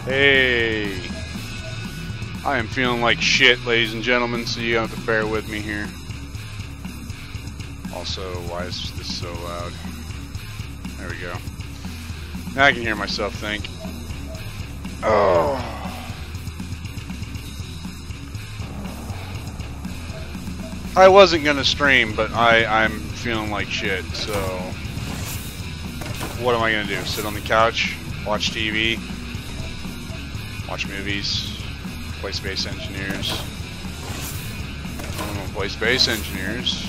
Hey, I am feeling like shit, ladies and gentlemen, so you have to bear with me here. Also, why is this so loud? There we go. Now I can hear myself think. Oh. I wasn't gonna stream, but I'm feeling like shit, so what am I gonna do? Sit on the couch, watch TV, watch movies, play Space Engineers. I'm gonna play Space Engineers,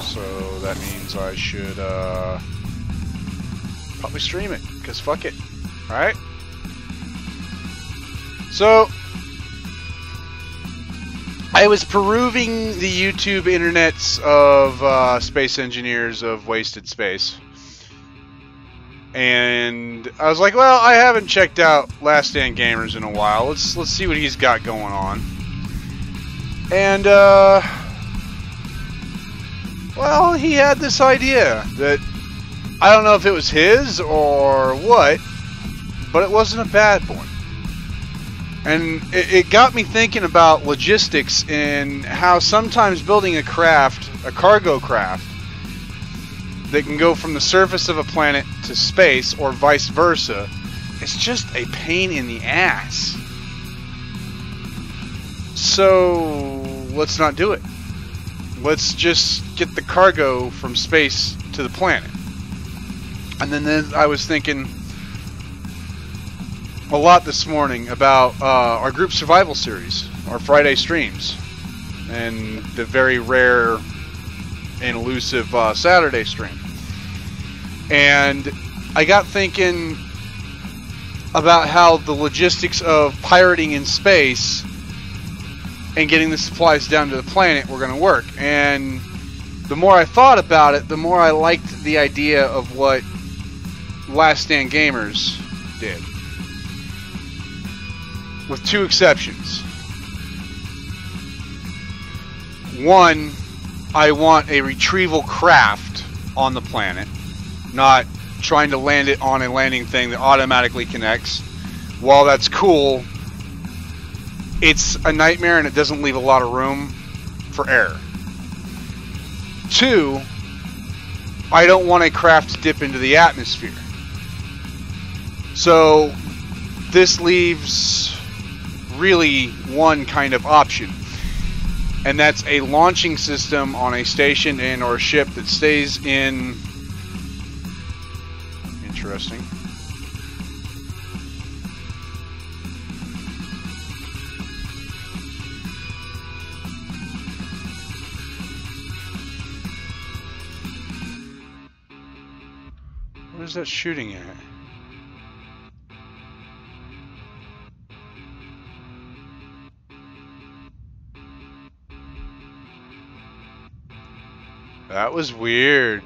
so that means I should probably stream it, because fuck it, alright? So, I was perusing the YouTube internets of Space Engineers of Wasted Space. And I was like, well, I haven't checked out Last Stand Gamers in a while. Let's see what he's got going on. And well, he had this idea that I don't know if it was his or what, but it wasn't a bad one. And it got me thinking about logistics and how sometimes building a craft, a cargo craft, that can go from the surface of a planet to space, or vice versa, it's just a pain in the ass. So, let's not do it. Let's just get the cargo from space to the planet. And then I was thinking a lot this morning about our group survival series, our Friday streams, and the very rare and elusive Saturday stream. And I got thinking about how the logistics of pirating in space and getting the supplies down to the planet were going to work. And the more I thought about it, the more I liked the idea of what Last Stand Gamers did. With two exceptions. One, I want a retrieval craft on the planet, not trying to land it on a landing thing that automatically connects. While that's cool, it's a nightmare and it doesn't leave a lot of room for error. Two, I don't want a craft to dip into the atmosphere. So this leaves really one kind of option, and that's a launching system on a station and or a ship that stays in. Interesting. What is that shooting at? That was weird.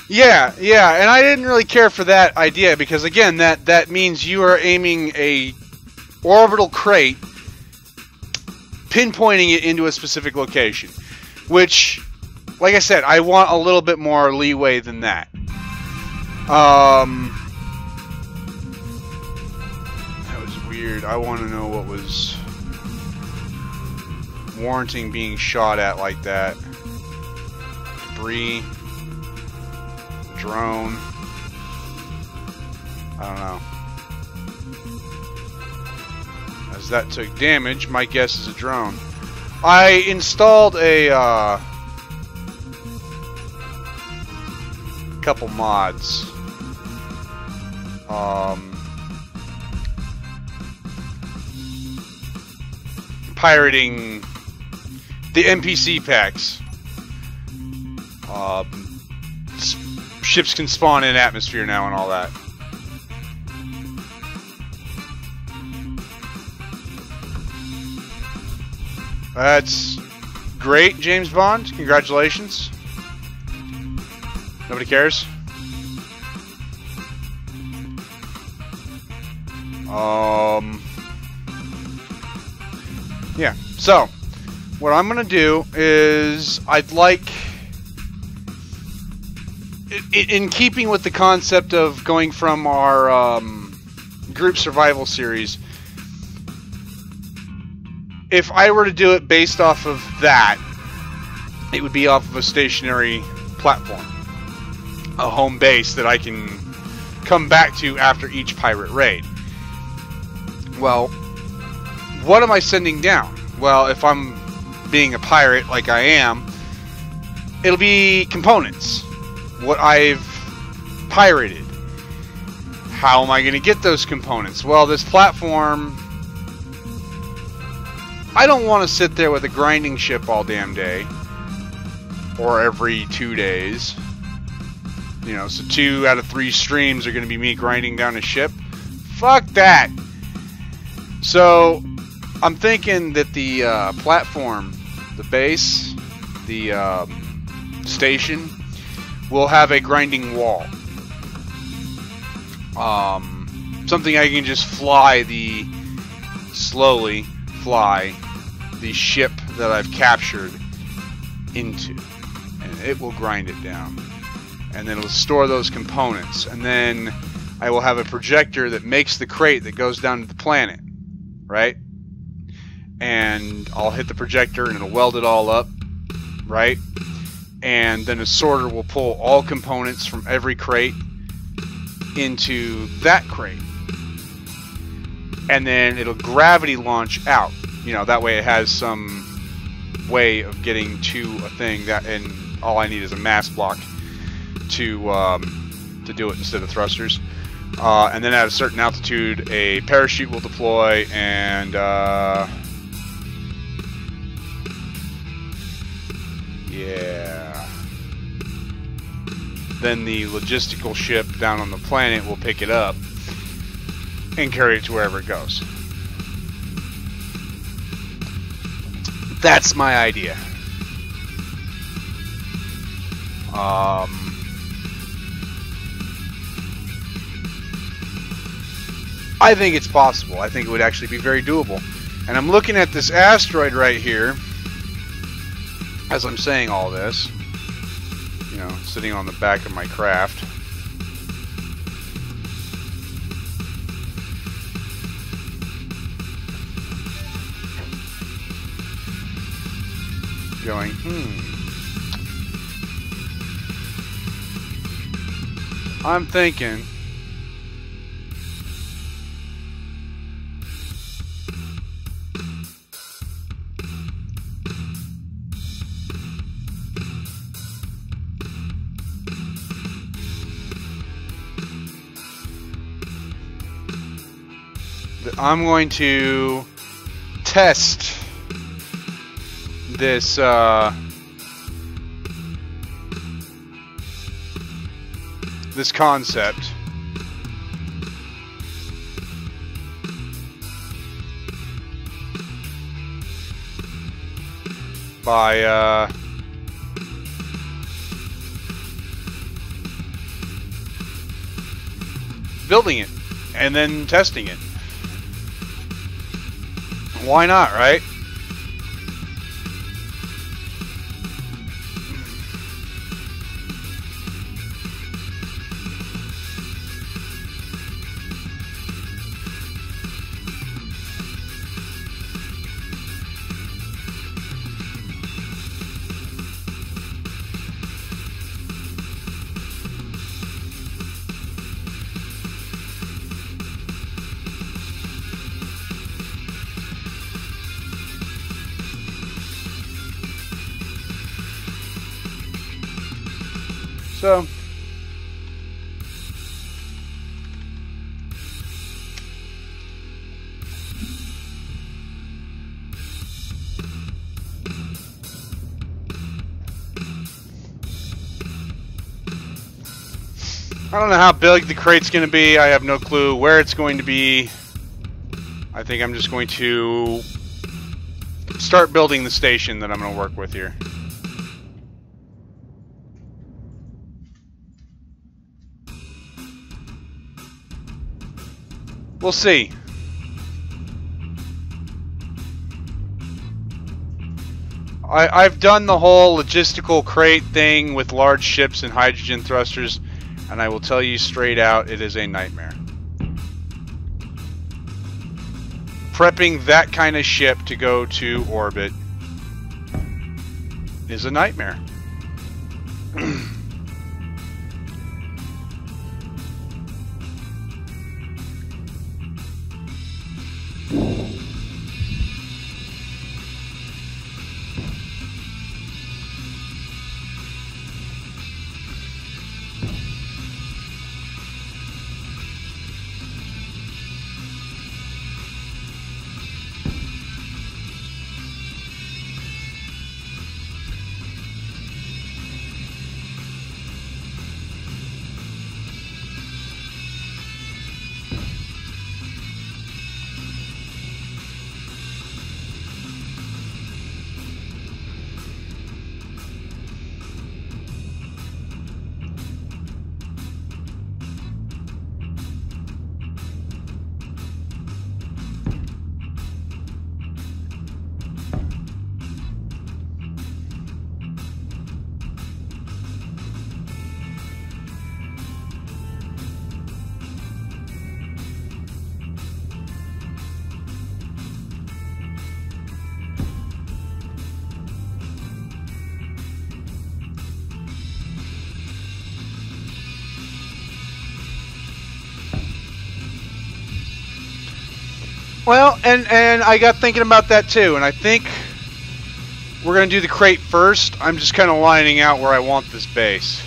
Yeah, and I didn't really care for that idea because, again, that means you are aiming a orbital crate, pinpointing it into a specific location, which, like I said, I want a little bit more leeway than that. That was weird. I want to know what was warranting being shot at like that. Debris. Drone. I don't know. As that took damage, my guess is a drone. I installed a couple mods. Pirating the NPC packs. Ships can spawn in atmosphere now and all that. That's great, James Bond. Congratulations. Nobody cares. Yeah. So, what I'm gonna do is I'd like in keeping with the concept of going from our group survival series, if I were to do it based off of that, it would be off of a stationary platform, a home base that I can come back to after each pirate raid. Well, what am I sending down? Well, if I'm being a pirate like I am, it'll be components. What I've pirated. How am I going to get those components? Well, this platform, I don't want to sit there with a grinding ship all damn day. Or every 2 days. You know, so 2 out of 3 streams are going to be me grinding down a ship. Fuck that! So, I'm thinking that the platform, the base, the station, will have a grinding wall. Something I can just slowly fly the ship that I've captured into. And it will grind it down. And then it'll store those components. And then I will have a projector that makes the crate that goes down to the planet. Right? And I'll hit the projector and it'll weld it all up. Right? And then a sorter will pull all components from every crate into that crate. And then it'll gravity launch out. You know, that way it has some way of getting to a thing that, and all I need is a mass block to do it instead of thrusters. And then at a certain altitude, a parachute will deploy, and yeah. Then the logistical ship down on the planet will pick it up and carry it to wherever it goes. That's my idea. I think it's possible. I think it would actually be very doable. And I'm looking at this asteroid right here as I'm saying all this. You know, sitting on the back of my craft. Going, I'm thinking that I'm going to test this this concept by building it and then testing it. Why not, right? So, I don't know how big the crate's going to be. I have no clue where it's going to be. I think I'm just going to start building the station that I'm going to work with here. We'll see. I've done the whole logistical crate thing with large ships and hydrogen thrusters, and I will tell you straight out, it is a nightmare. Prepping that kind of ship to go to orbit is a nightmare. Well, and I got thinking about that too, and I think we're going to do the crate first. I'm just kind of lining out where I want this base.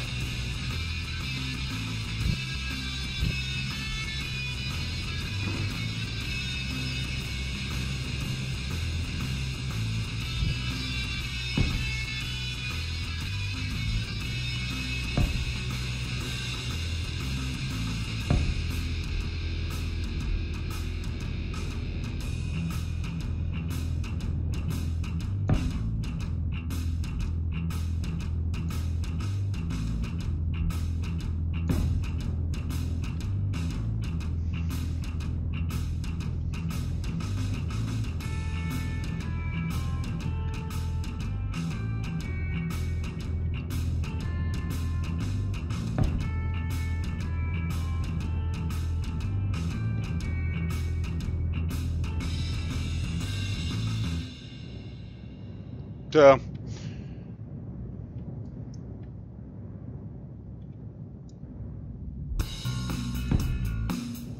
So,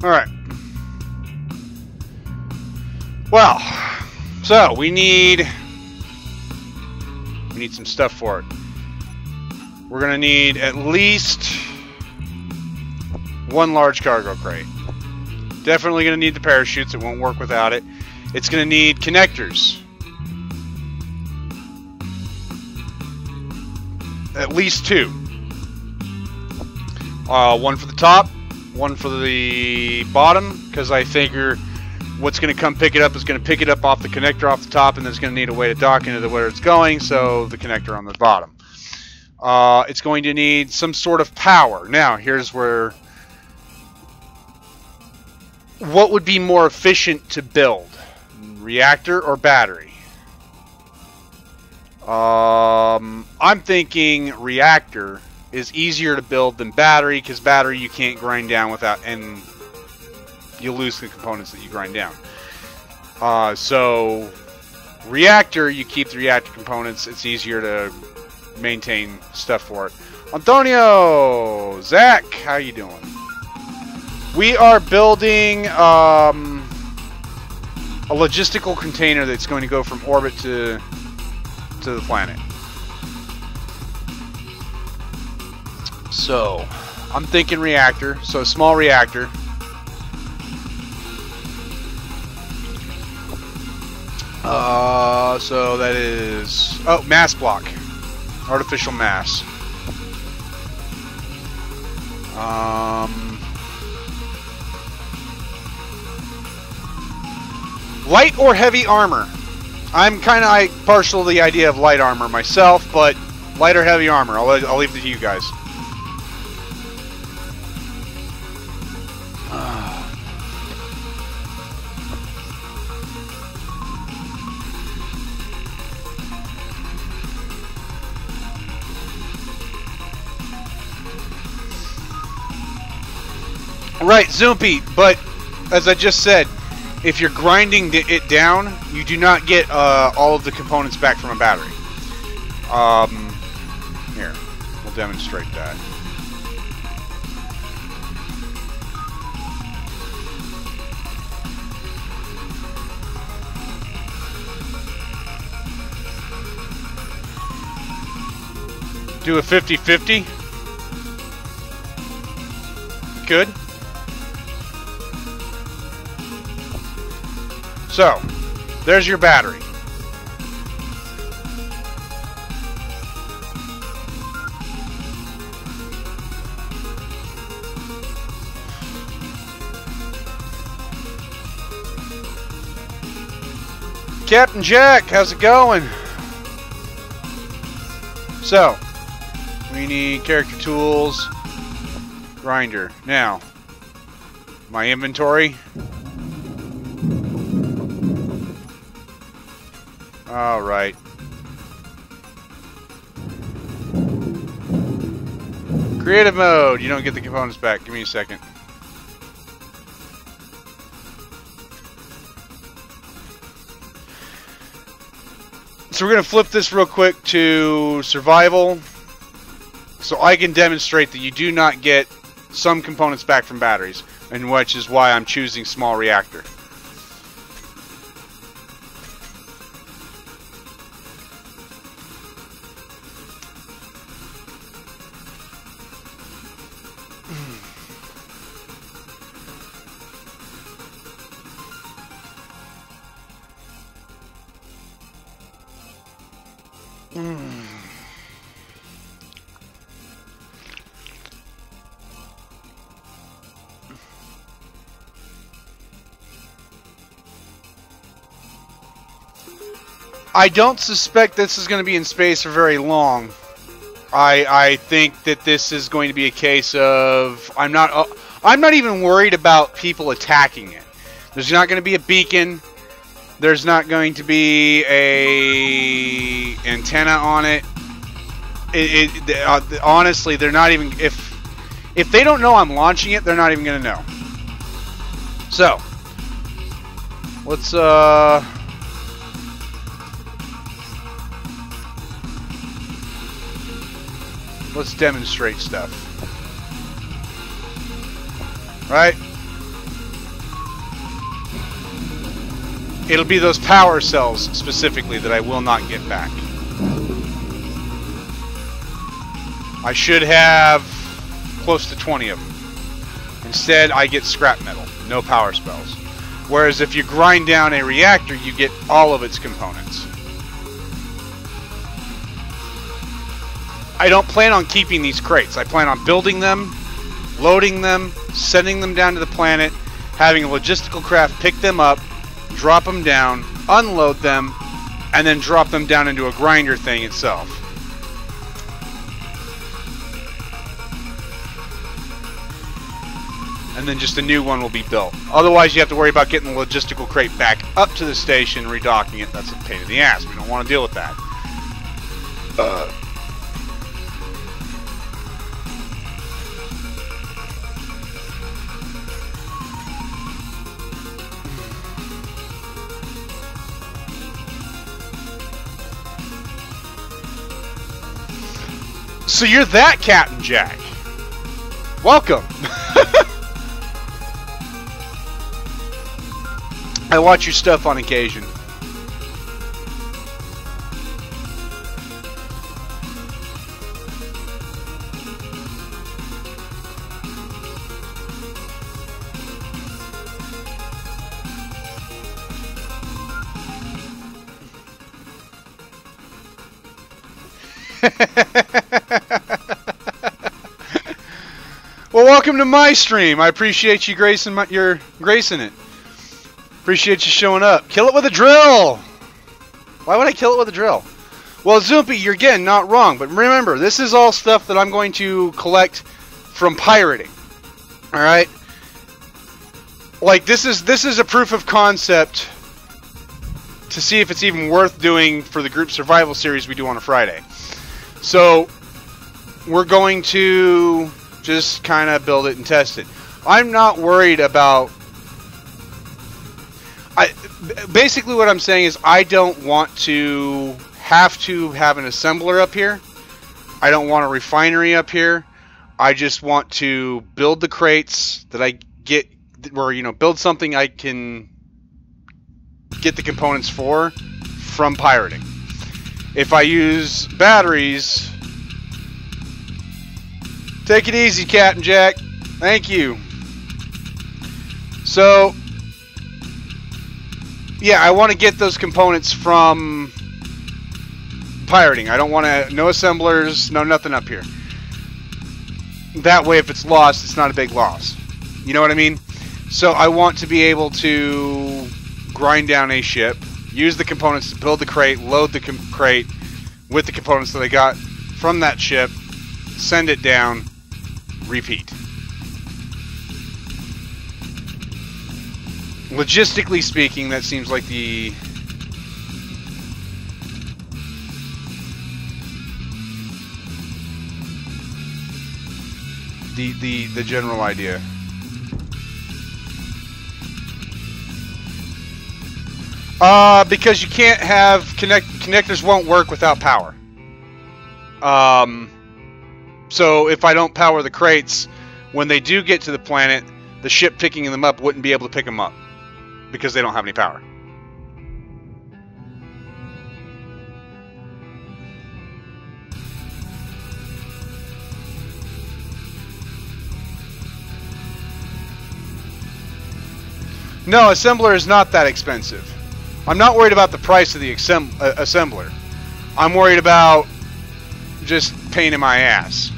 all right. Well, so we need some stuff for it. We're gonna need at least one large cargo crate. Definitely gonna need the parachutes. It won't work without it. It's gonna need connectors. At least two. One for the top, one for the bottom, because I figure what's going to come pick it up is going to pick it up off the connector off the top, and then it's going to need a way to dock into where it's going, so the connector on the bottom. It's going to need some sort of power. Now, here's where... What would be more efficient to build? Reactor or battery? I'm thinking reactor is easier to build than battery, because battery you can't grind down without, and you lose the components that you grind down. So reactor, you keep the reactor components. It's easier to maintain stuff for it. Antonio, Zach, how you doing? We are building a logistical container that's going to go from orbit to the planet. So, I'm thinking reactor, so a small reactor. So that is... Oh, mass block. Artificial mass. Light or heavy armor? I'm kind of partial to the idea of light armor myself, but light or heavy armor, I'll leave it to you guys. Right, Zoompy, but as I just said, if you're grinding it down, you do not get all of the components back from a battery. Here, we'll demonstrate that. Do a 50-50. Good. So, there's your battery. Captain Jack, how's it going? So, we need character tools, grinder. Now, my inventory. All right. Creative mode. You don't get the components back. Give me a second. So we're going to flip this real quick to survival, so I can demonstrate that you do not get some components back from batteries, and which is why I'm choosing small reactor. I don't suspect this is going to be in space for very long. I think that this is going to be a case of I'm not even worried about people attacking it. There's not going to be a beacon. There's not going to be a antenna on it. Honestly, they're not even if they don't know I'm launching it, they're not even going to know. So, let's demonstrate stuff. Right? It'll be those power cells specifically that I will not get back. I should have close to 20 of them. Instead, I get scrap metal, no power spells. Whereas if you grind down a reactor, you get all of its components. I don't plan on keeping these crates. I plan on building them, loading them, sending them down to the planet, having a logistical craft pick them up, drop them down, unload them, and then drop them down into a grinder thing itself. And then just a new one will be built. Otherwise, you have to worry about getting the logistical crate back up to the station, redocking it. That's a pain in the ass. We don't want to deal with that. So you're that Captain Jack. Welcome. I watch your stuff on occasion. Well, welcome to my stream. I appreciate you gracing it. Appreciate you showing up. Kill it with a drill. Why would I kill it with a drill? Well, Zoompy, you're again not wrong, but remember, this is all stuff that I'm going to collect from pirating. All right? Like this is a proof of concept to see if it's even worth doing for the group survival series we do on a Friday. So we're going to just kind of build it and test it. I'm not worried about... Basically what I'm saying is I don't want to have an assembler up here. I don't want a refinery up here. I just want to build the crates that I get, or, you know, build something I can get the components for from pirating. If I use batteries... Take it easy, Captain Jack. Thank you. So, yeah, I want to get those components from pirating. I don't want to... No assemblers, no nothing up here. That way, if it's lost, it's not a big loss. You know what I mean? So I want to be able to grind down a ship, use the components to build the crate, load the crate with the components that I got from that ship, send it down, repeat. Logistically speaking, that seems like the general idea. Because you can't have connectors won't work without power. So if I don't power the crates, when they do get to the planet, the ship picking them up wouldn't be able to pick them up because they don't have any power. No, assembler is not that expensive. I'm not worried about the price of the assembler. I'm worried about just pain in my ass.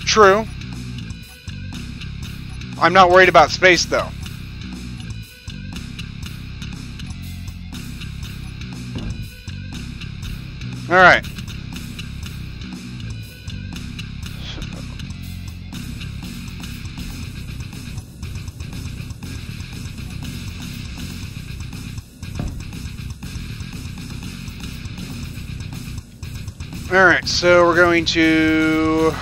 True. I'm not worried about space, though. Alright. Alright, so we're going to...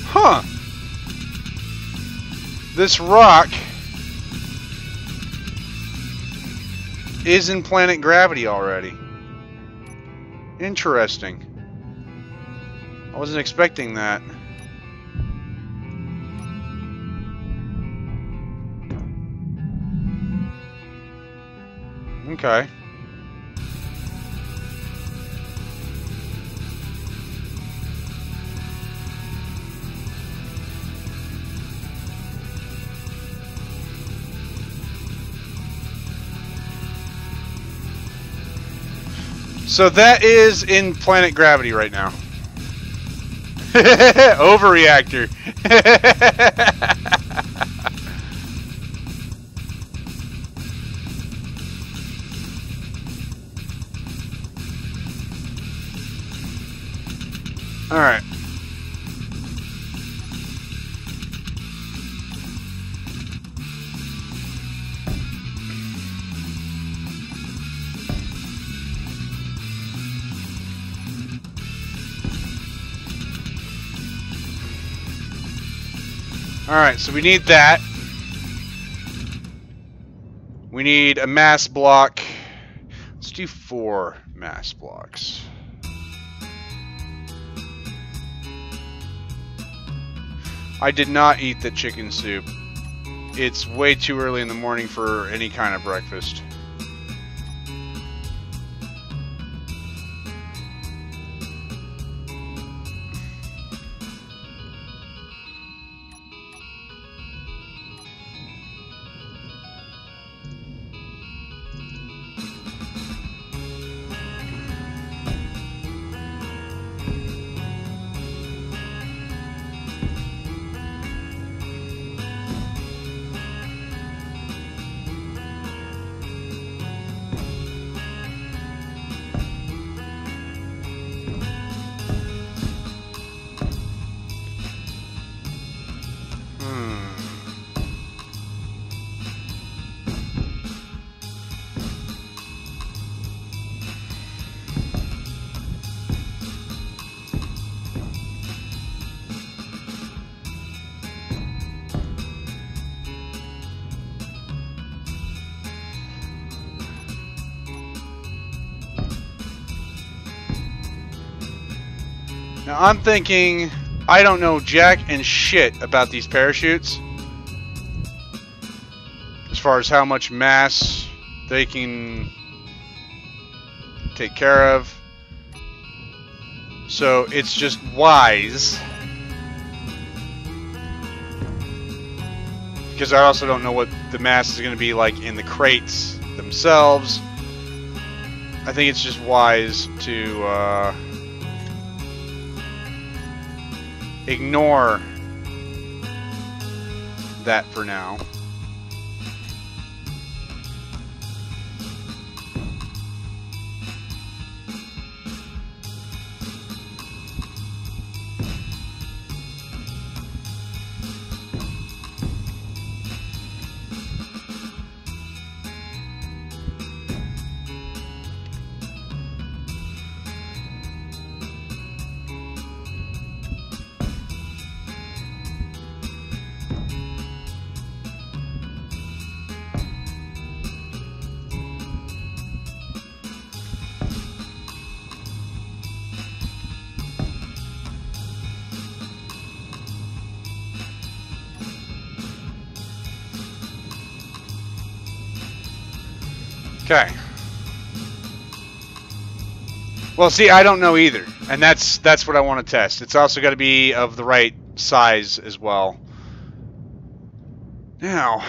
Huh. This rock is in planet gravity already. Interesting. I wasn't expecting that. Okay. So that is in planet gravity right now. Overreactor. All right. Alright, so we need that. We need a mass block. Let's do 4 mass blocks. I did not eat the chicken soup. It's way too early in the morning for any kind of breakfast. Now I'm thinking, I don't know jack and shit about these parachutes. As far as how much mass they can take care of. So it's just wise. Because I also don't know what the mass is going to be like in the crates themselves. I think it's just wise to ignore that for now. Okay. Well, see, I don't know either, and that's what I want to test. It's also got to be of the right size as well. Now,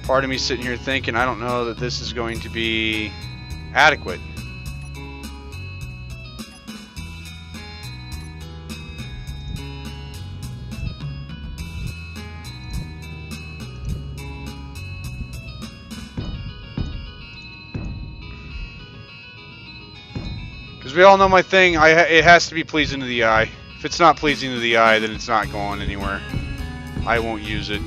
part of me sitting here thinking, I don't know that this is going to be adequate. Because we all know my thing, it has to be pleasing to the eye. If it's not pleasing to the eye, then it's not going anywhere. I won't use it.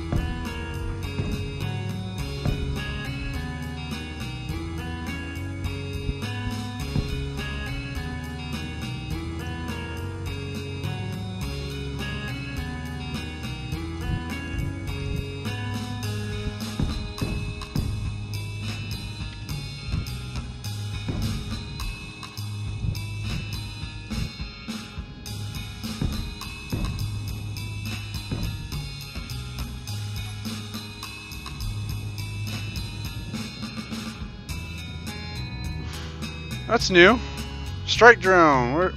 That's new. Strike drone. Where?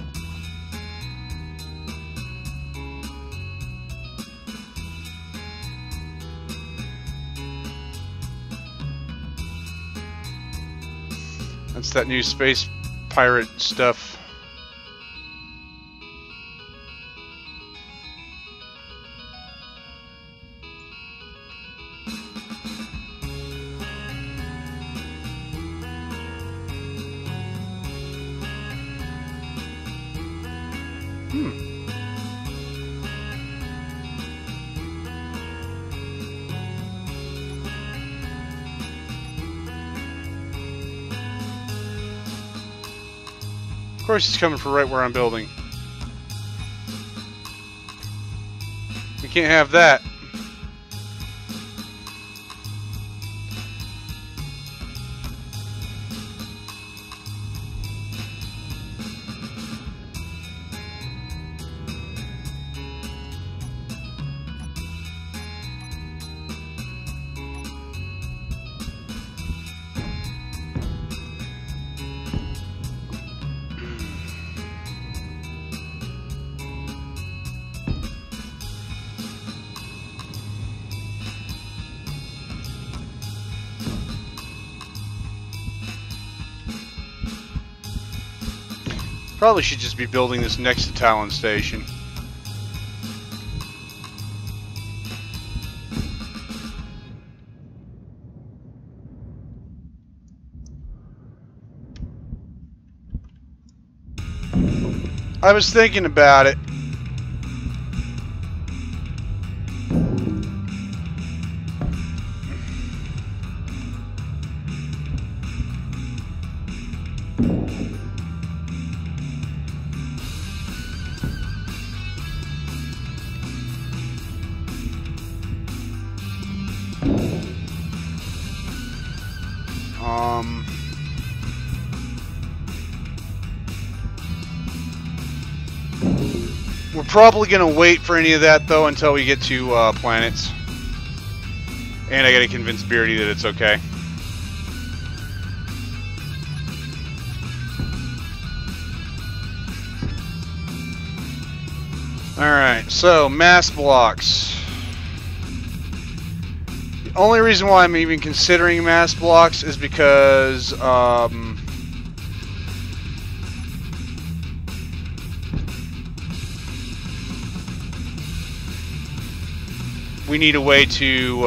That's that new space pirate stuff. Of course he's coming for right where I'm building. We can't have that. Probably should just be building this next to Talon Station. I was thinking about it. probably going to wait for any of that, though, until we get to planets. And I got to convince Beardy that it's okay. Alright, so mass blocks. The only reason why I'm even considering mass blocks is because we need a way to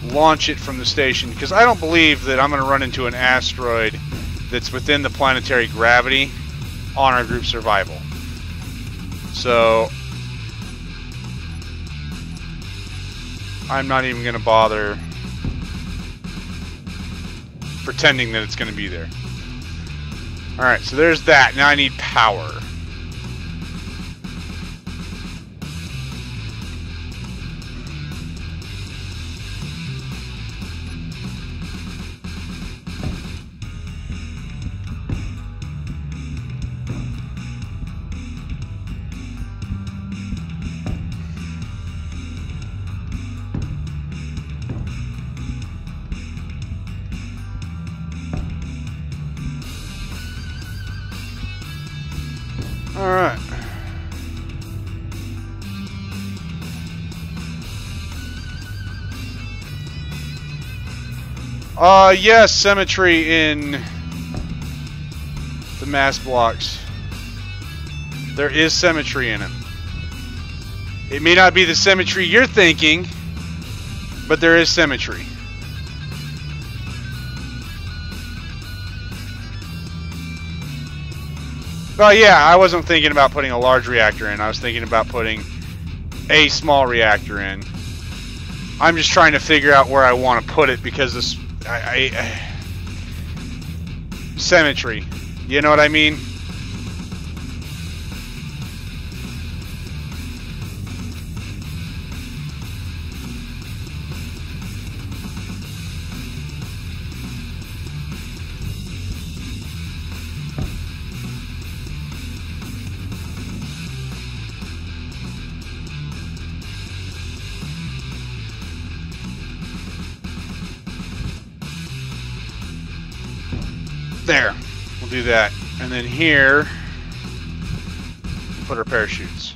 launch it from the station, because I don't believe that I'm going to run into an asteroid that's within the planetary gravity on our group survival. So I'm not even going to bother pretending that it's going to be there. Alright, so there's that. Now I need power. Alright. Yes, symmetry in the mass blocks. There is symmetry in it. It may not be the symmetry you're thinking, but there is symmetry. Well, yeah, I wasn't thinking about putting a large reactor in. I was thinking about putting a small reactor in. I'm just trying to figure out where I want to put it, because this... symmetry. You know what I mean? There. We'll do that. And then here, put our parachutes.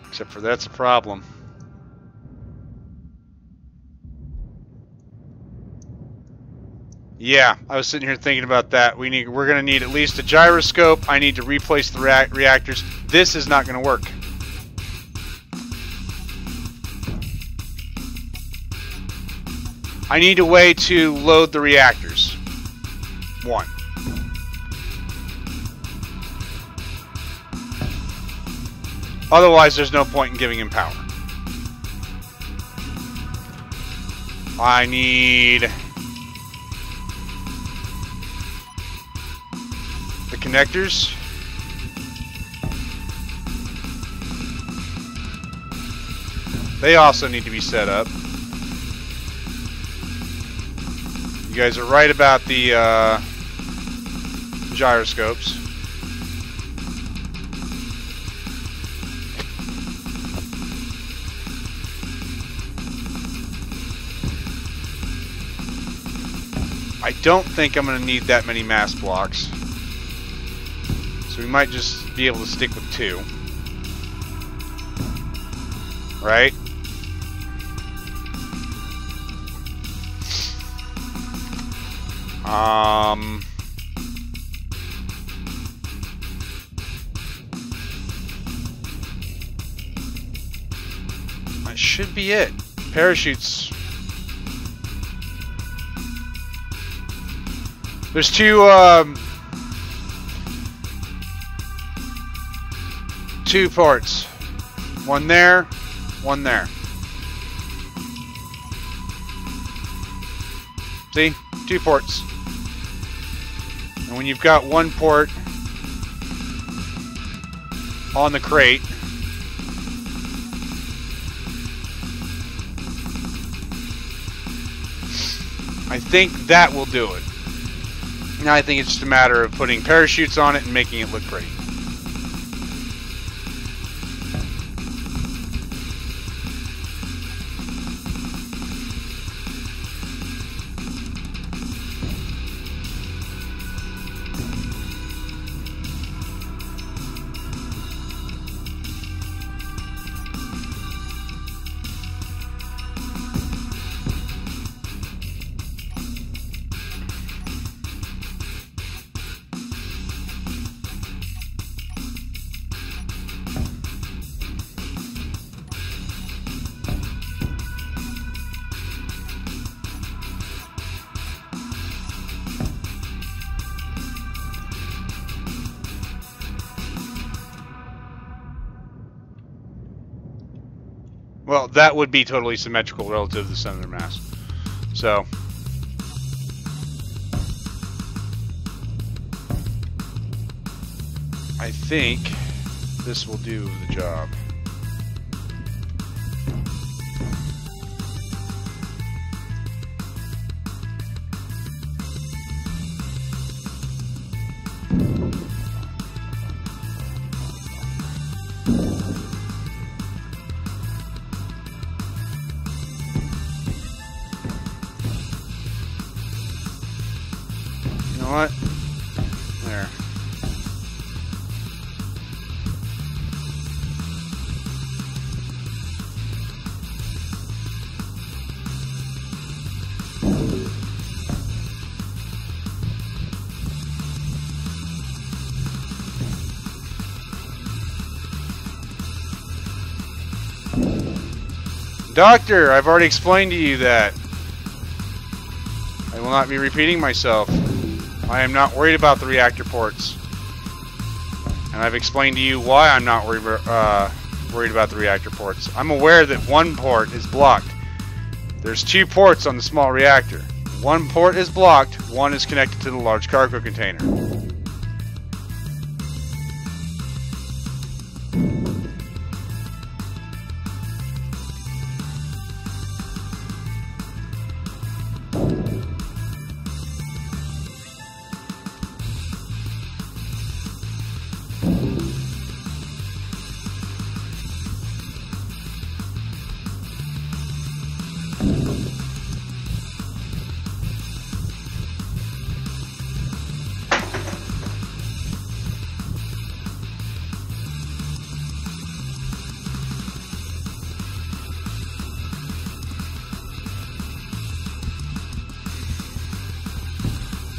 Except for that's a problem. Yeah, I was sitting here thinking about that. We're going to need at least a gyroscope. I need to replace the reactors. This is not going to work. I need a way to load the reactors. One. Otherwise, there's no point in giving him power. I need the connectors. They also need to be set up. You guys are right about the gyroscopes. I don't think I'm going to need that many mass blocks. So we might just be able to stick with 2. Right? That should be it. Parachutes. There's 2 parts. One there, one there. See? 2 ports. And when you've got 1 port on the crate, I think that will do it. Now I think it's just a matter of putting parachutes on it and making it look pretty. Well, that would be totally symmetrical relative to the center of mass. So, I think this will do the job. What? There. Doctor, I've already explained to you that. I will not be repeating myself. I am not worried about the reactor ports. And I've explained to you why I'm not worried about the reactor ports. I'm aware that 1 port is blocked. There's 2 ports on the small reactor. 1 port is blocked, 1 is connected to the large cargo container.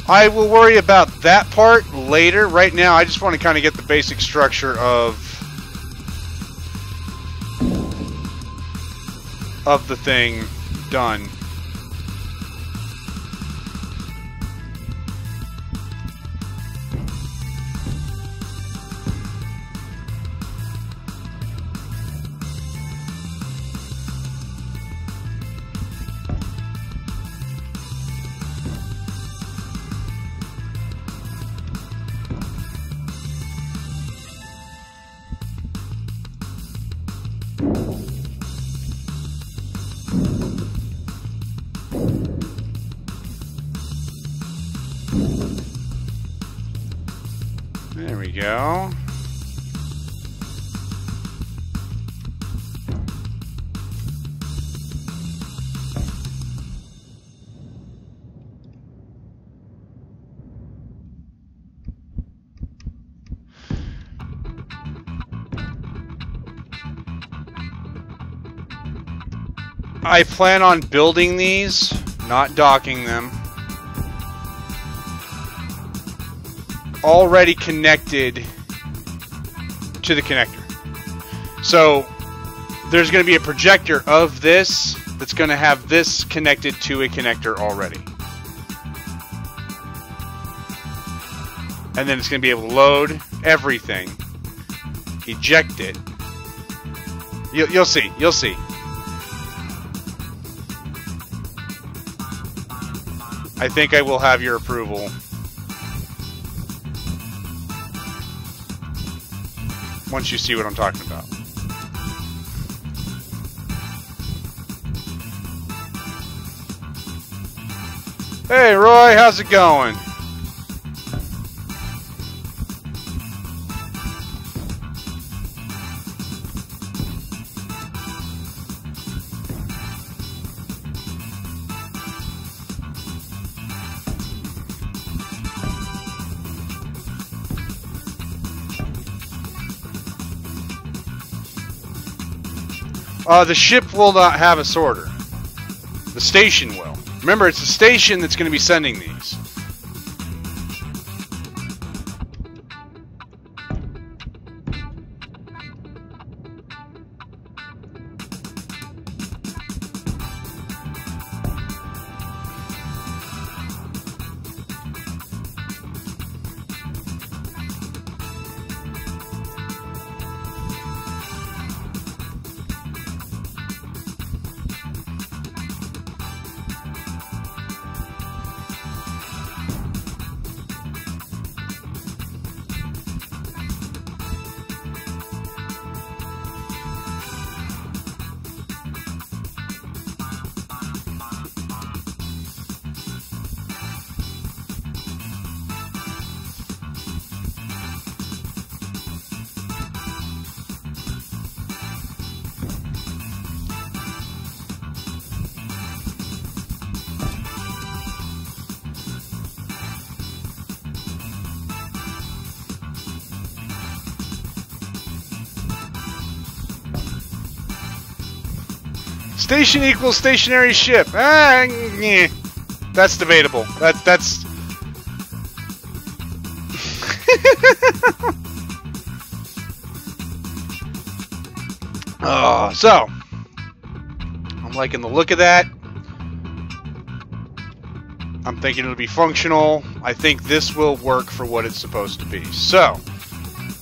I will worry about that part later. Right now, I just want to kind of get the basic structure of the thing done. There we go. I plan on building these, not docking them. Already connected to the connector. So there's going to be a projector of this that's going to have this connected to a connector already. And then it's going to be able to load everything, eject it. You'll see. You'll see. I think I will have your approval. Once you see what I'm talking about. Hey Roy, how's it going? The ship will not have a sorter. The station will. Remember, it's the station that's going to be sending these. Station equals stationary ship. That's debatable. That's. Oh, so I'm liking the look of that. I'm thinking it'll be functional. I think this will work for what it's supposed to be. So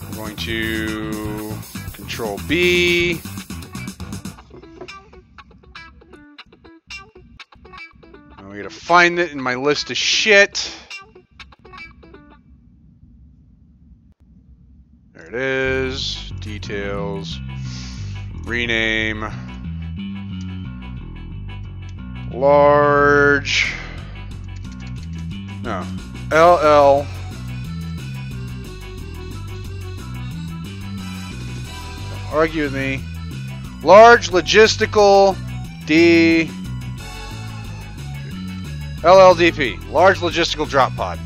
I'm going to Control B. I'm going to find it in my list of shit. There it is. Details. Rename. Large. No. LL. Don't argue with me. Large logistical D. LLDP, large logistical drop pod.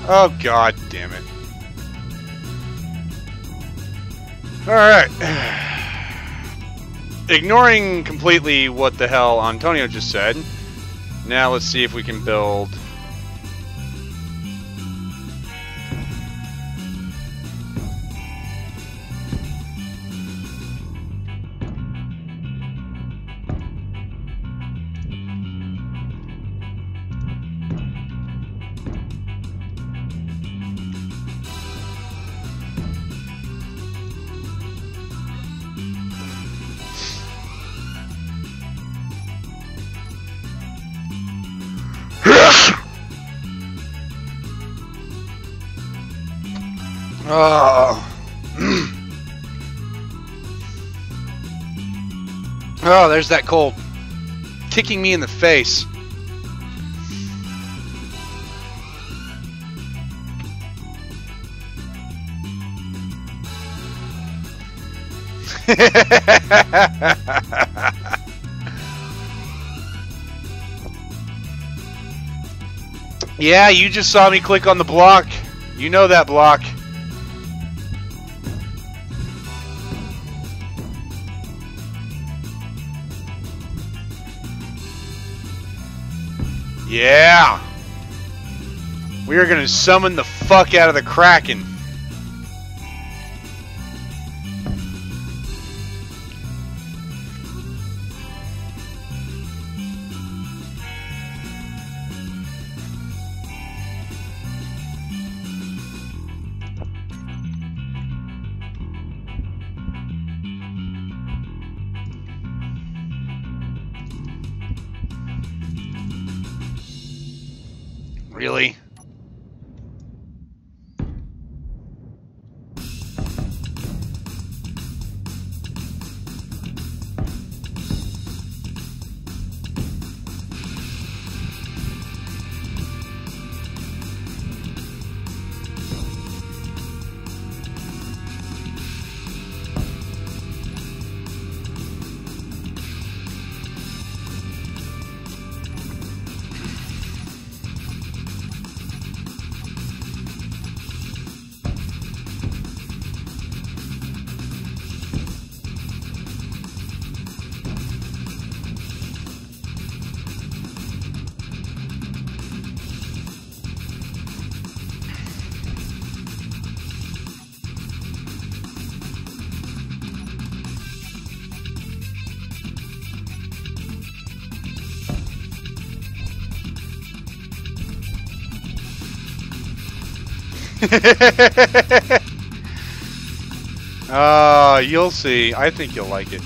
Oh, god damn it. Alright. Ignoring completely what the hell Antonio just said, now let's see if we can build... Oh. Oh, there's that cold. Kicking me in the face. Yeah, you just saw me click on the block. You know that block. Yeah. We are going to summon the fuck out of the Kraken. Really? You'll see. I think you'll like it.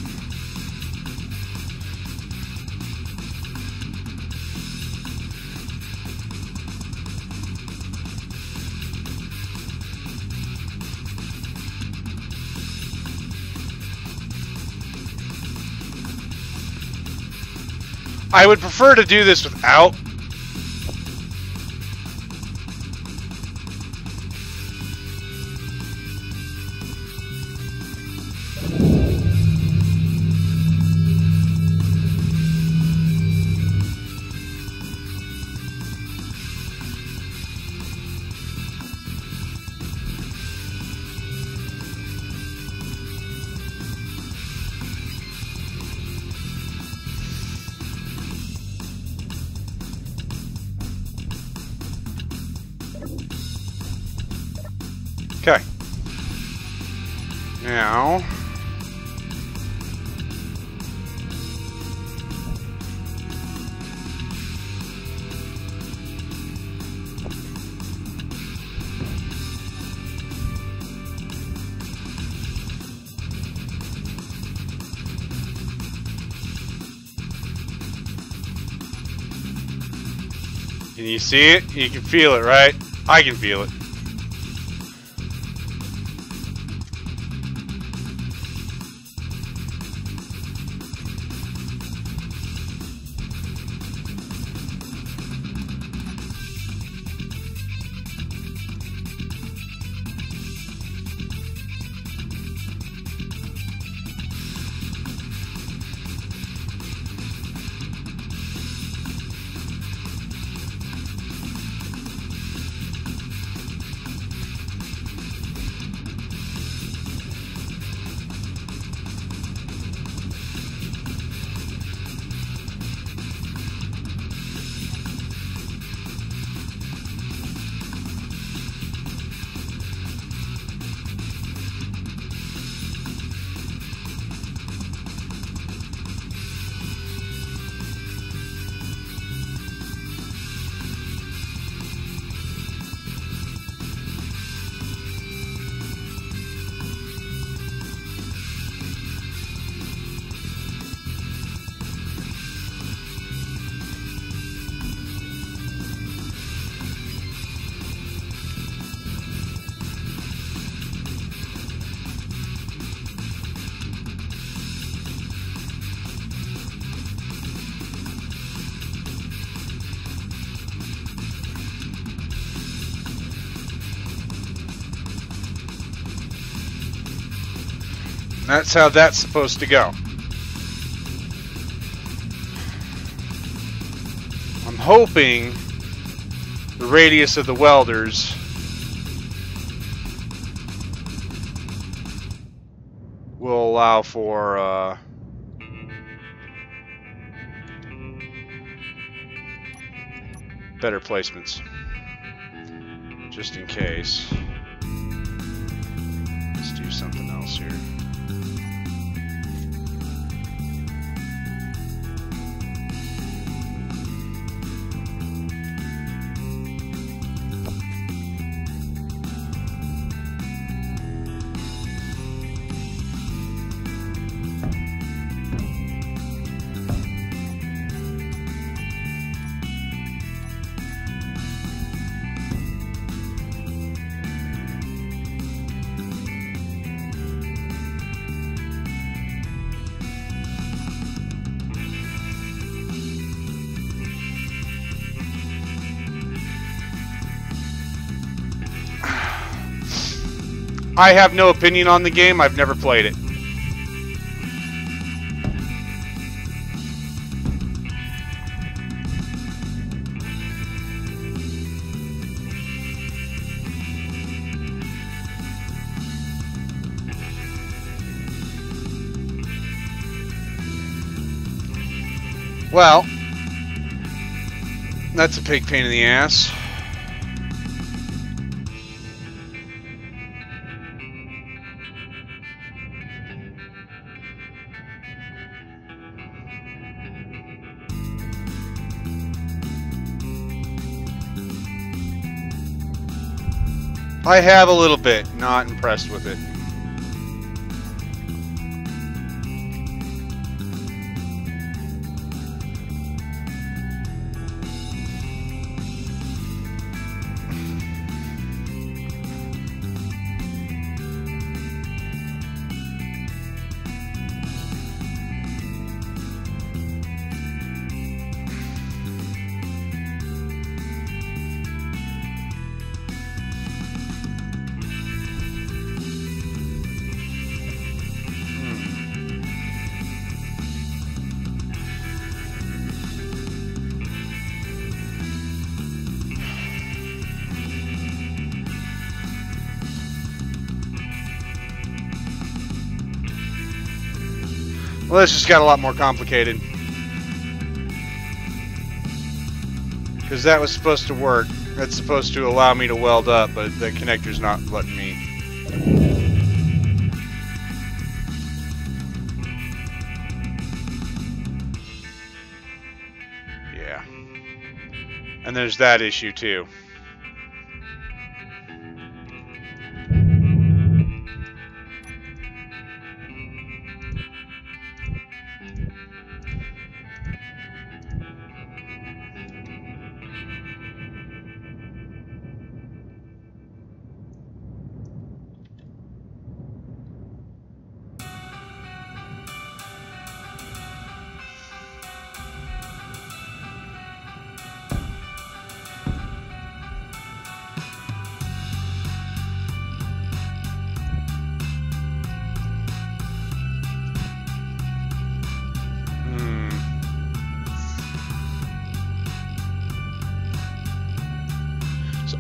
I would prefer to do this without. Okay. Now, can you see it? You can feel it, right? I can feel it. That's how that's supposed to go. I'm hoping the radius of the welders will allow for better placements. just in case. Let's do something else here. I have no opinion on the game. I've never played it. Well, that's a big pain in the ass. I have a little bit, not impressed with it. Well, this just got a lot more complicated. Because that was supposed to work. That's supposed to allow me to weld up, but the connector's not letting me. Yeah. And there's that issue too.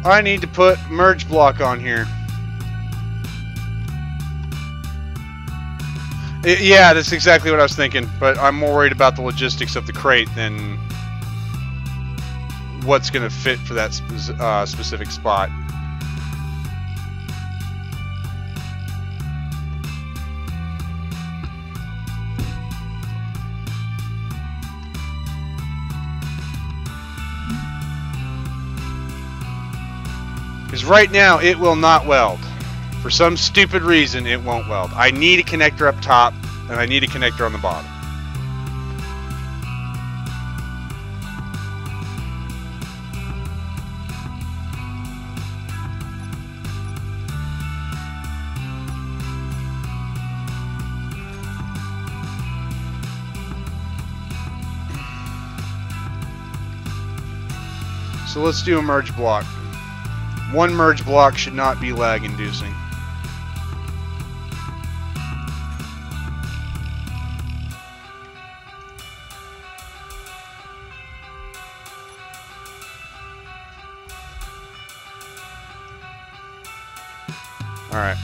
I need to put merge block on here. Yeah, that's exactly what I was thinking, but I'm more worried about the logistics of the crate than what's going to fit for that specific spot. Because right now, it will not weld. For some stupid reason, it won't weld. I need a connector up top, and I need a connector on the bottom. So let's do a merge block. One merge block should not be lag inducing. All right.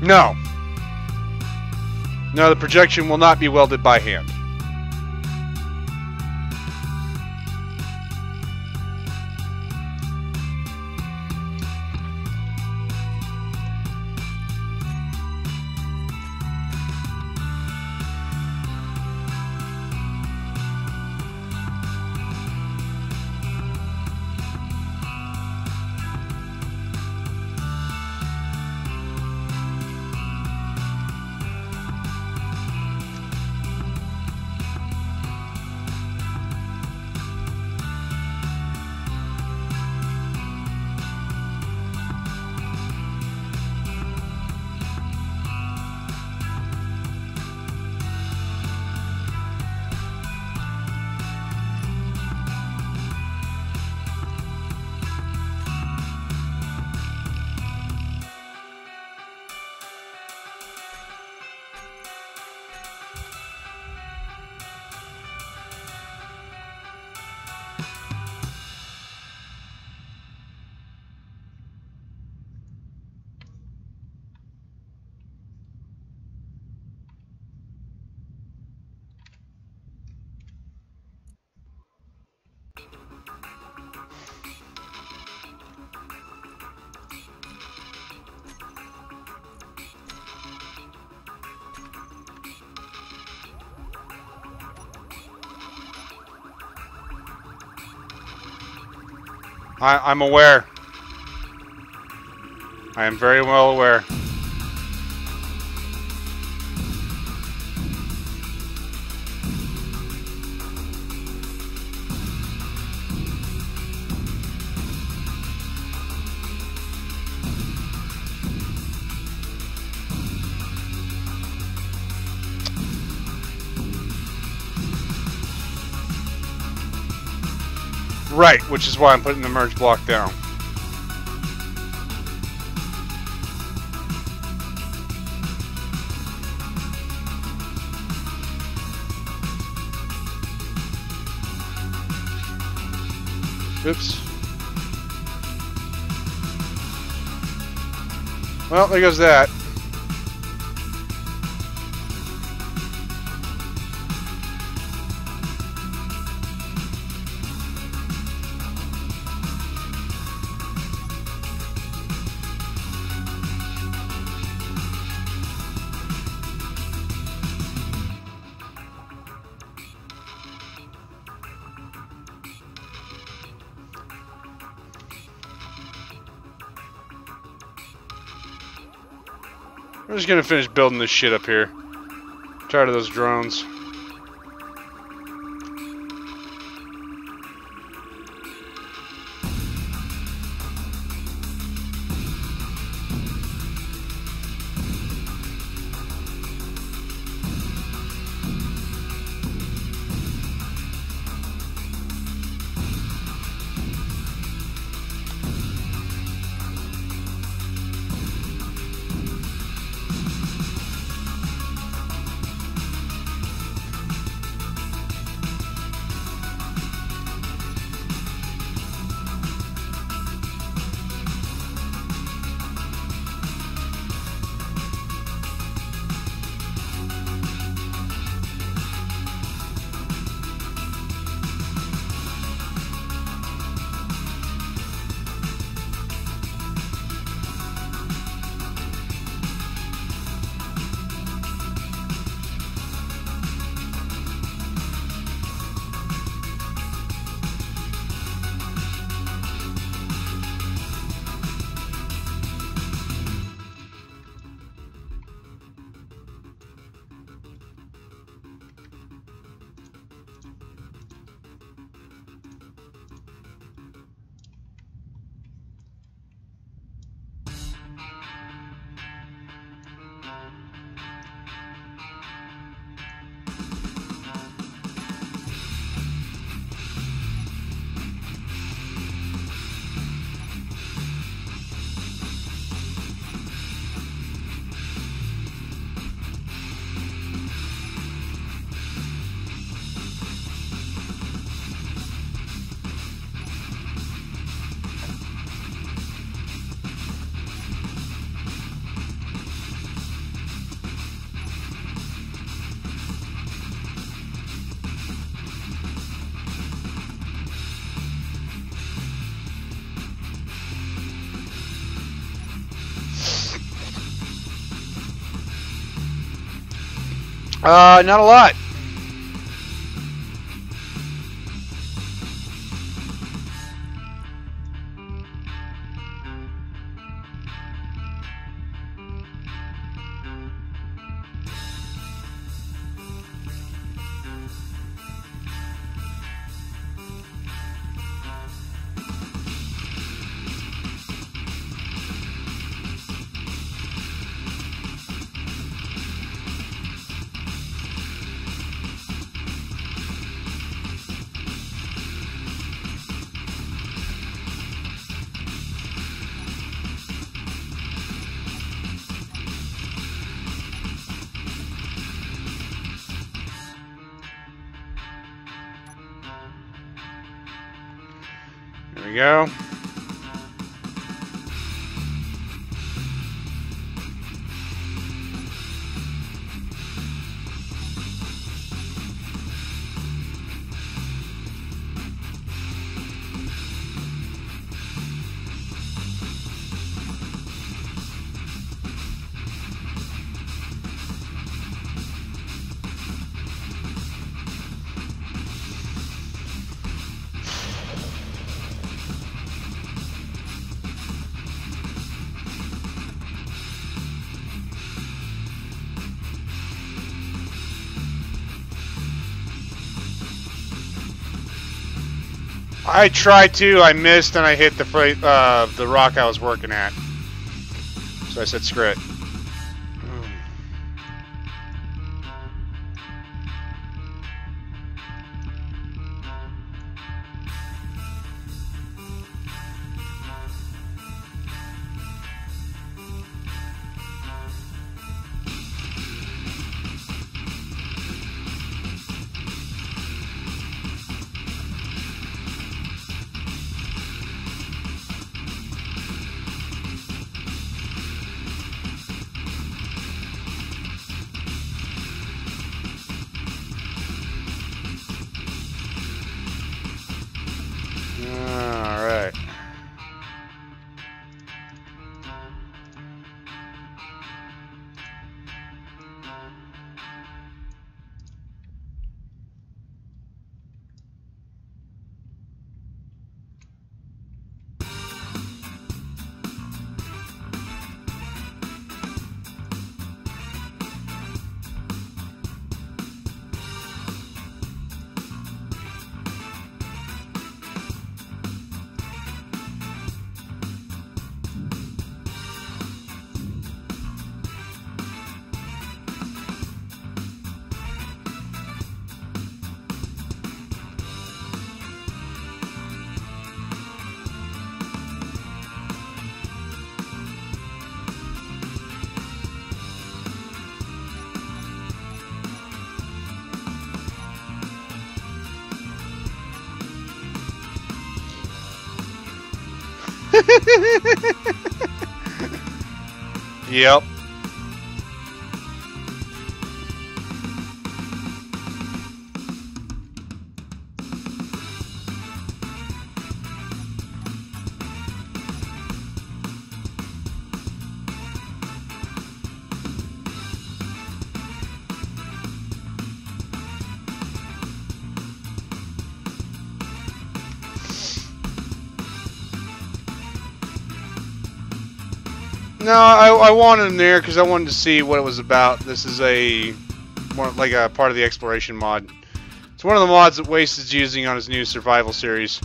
No. No, the projection will not be welded by hand. I'm aware. I am very well aware. Right, which is why I'm putting the merge block down. Oops. Well, there goes that. We're just gonna finish building this shit up here. I'm tired of those drones. Not a lot. There we go. I tried to, I missed, and I hit the rock I was working at. So I said, screw it. Alright. Yep. No, I wanted him there because I wanted to see what it was about. This is more like a part of the exploration mod. It's one of the mods that Waste is using on his new survival series.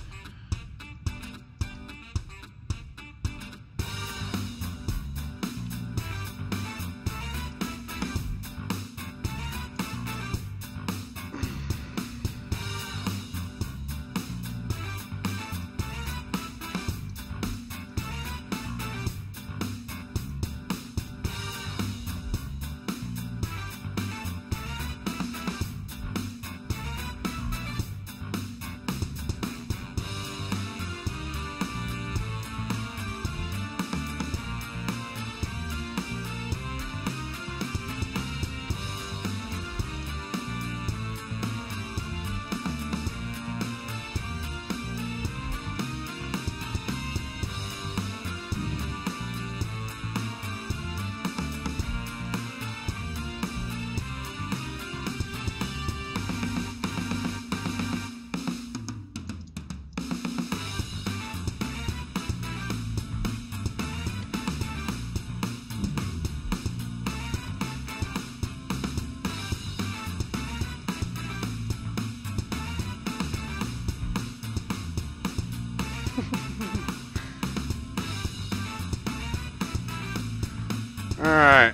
Alright.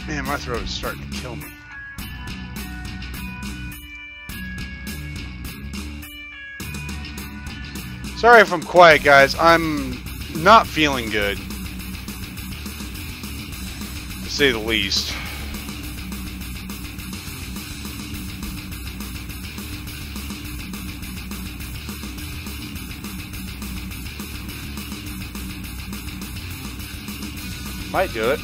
Man, my throat is starting to kill me. Sorry if I'm quiet, guys. I'm not feeling good, to say the least. Might do it.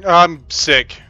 I'm sick.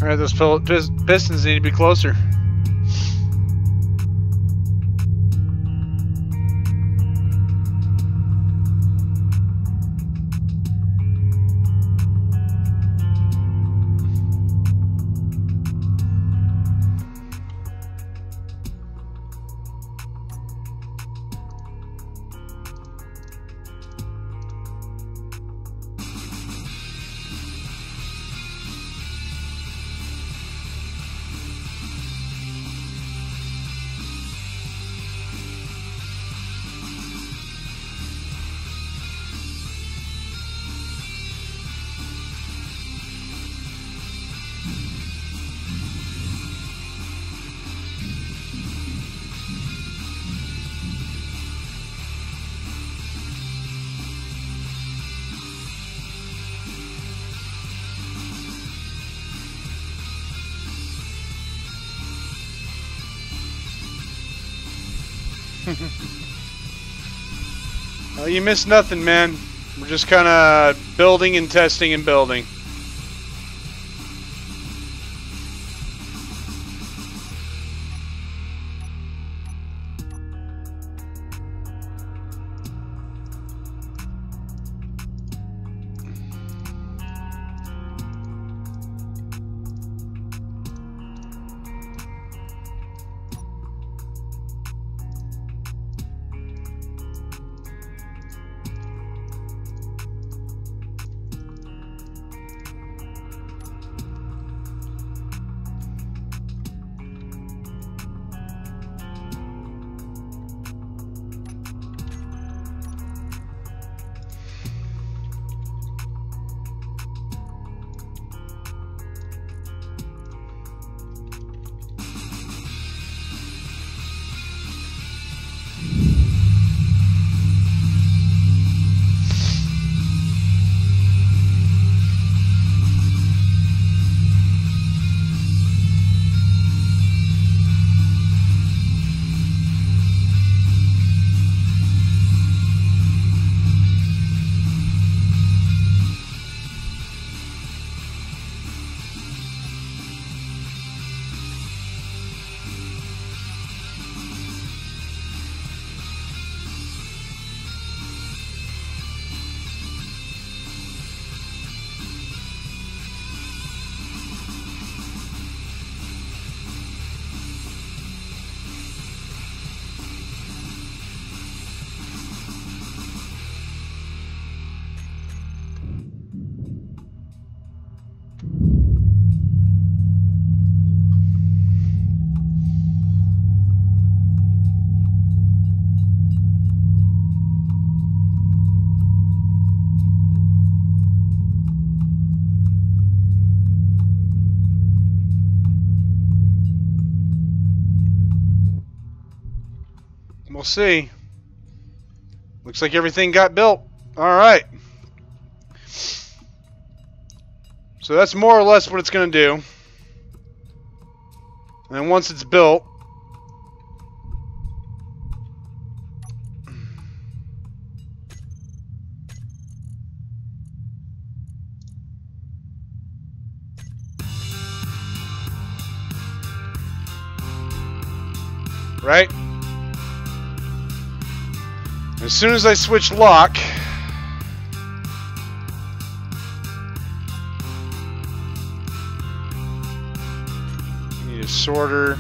Alright, those pistons need to be closer. Well, you missed nothing, man. We're just kind of building and testing and building. We'll see. Looks like everything got built. Alright. So that's more or less what it's going to do. And then once it's built, right? As soon as I switch lock, I need a sorter.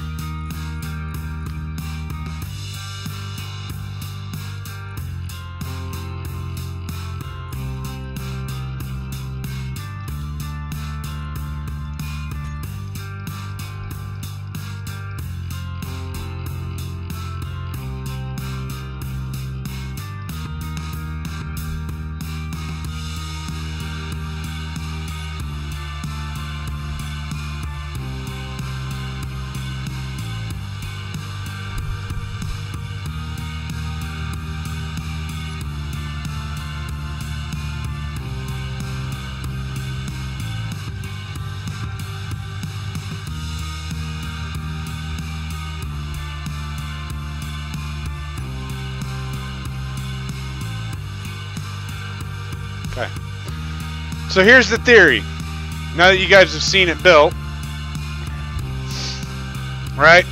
Okay. So here's the theory. Now that you guys have seen it built, Right?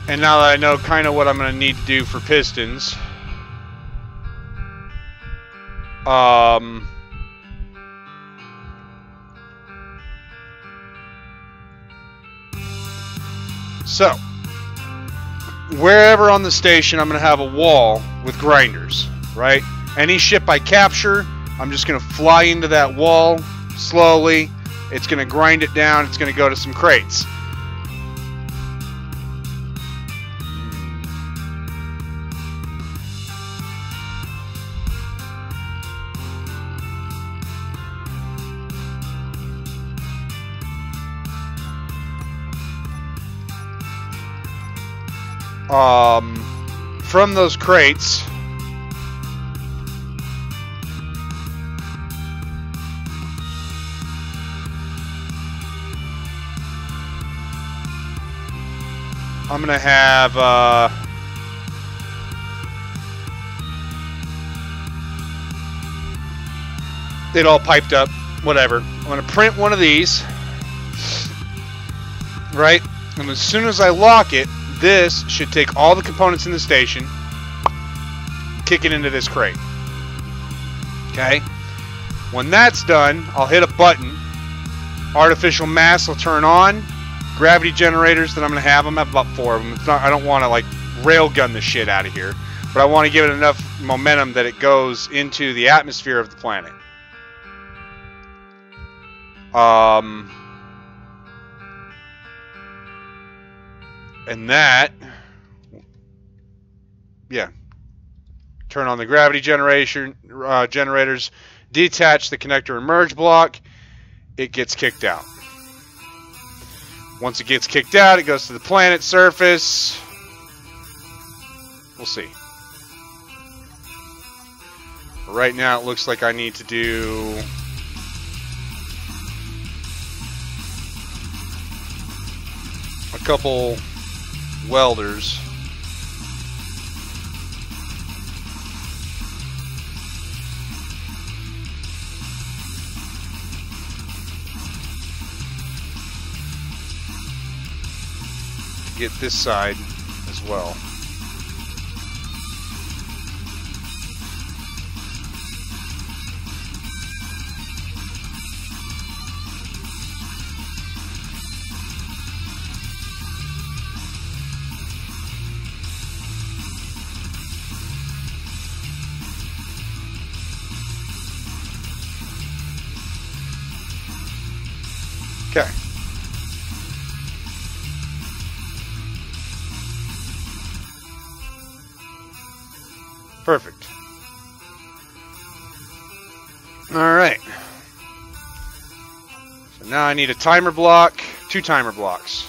And now that I know kind of what I'm going to need to do for pistons, so wherever on the station I'm going to have a wall with grinders, right? Any ship I capture, I'm just going to fly into that wall slowly. It's going to grind it down. It's going to go to some crates. From those crates, I'm gonna have it all piped up, whatever. I'm gonna print one of these, right? And as soon as I lock it, this should take all the components in the station, kick it into this crate. Okay? When that's done, I'll hit a button. Artificial mass will turn on. Gravity generators that I'm going to have, I'm going to have about 4 of them. It's not, I don't want to like railgun the shit out of here, but I want to give it enough momentum that it goes into the atmosphere of the planet. And that, yeah, turn on the gravity generators, detach the connector and merge block, it gets kicked out. Once it gets kicked out, it goes to the planet surface. We'll see. But right now, it looks like I need to do a couple welders. To get this side as well. Okay. Perfect. All right. So now I need a timer block, 2 timer blocks.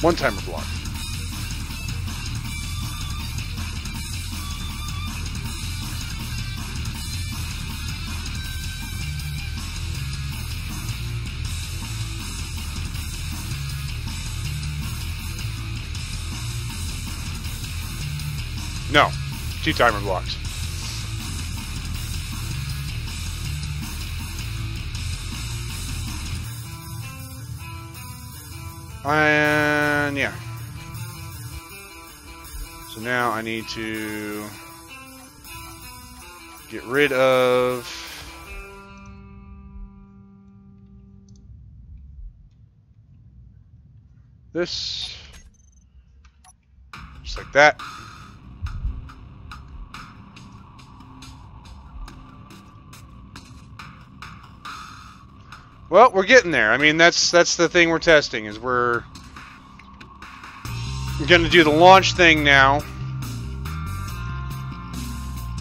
One timer block. No, 2 timer blocks. And yeah. So now I need to get rid of this. Just like that. Well, we're getting there. I mean, that's the thing we're testing, is we're going to do the launch thing now.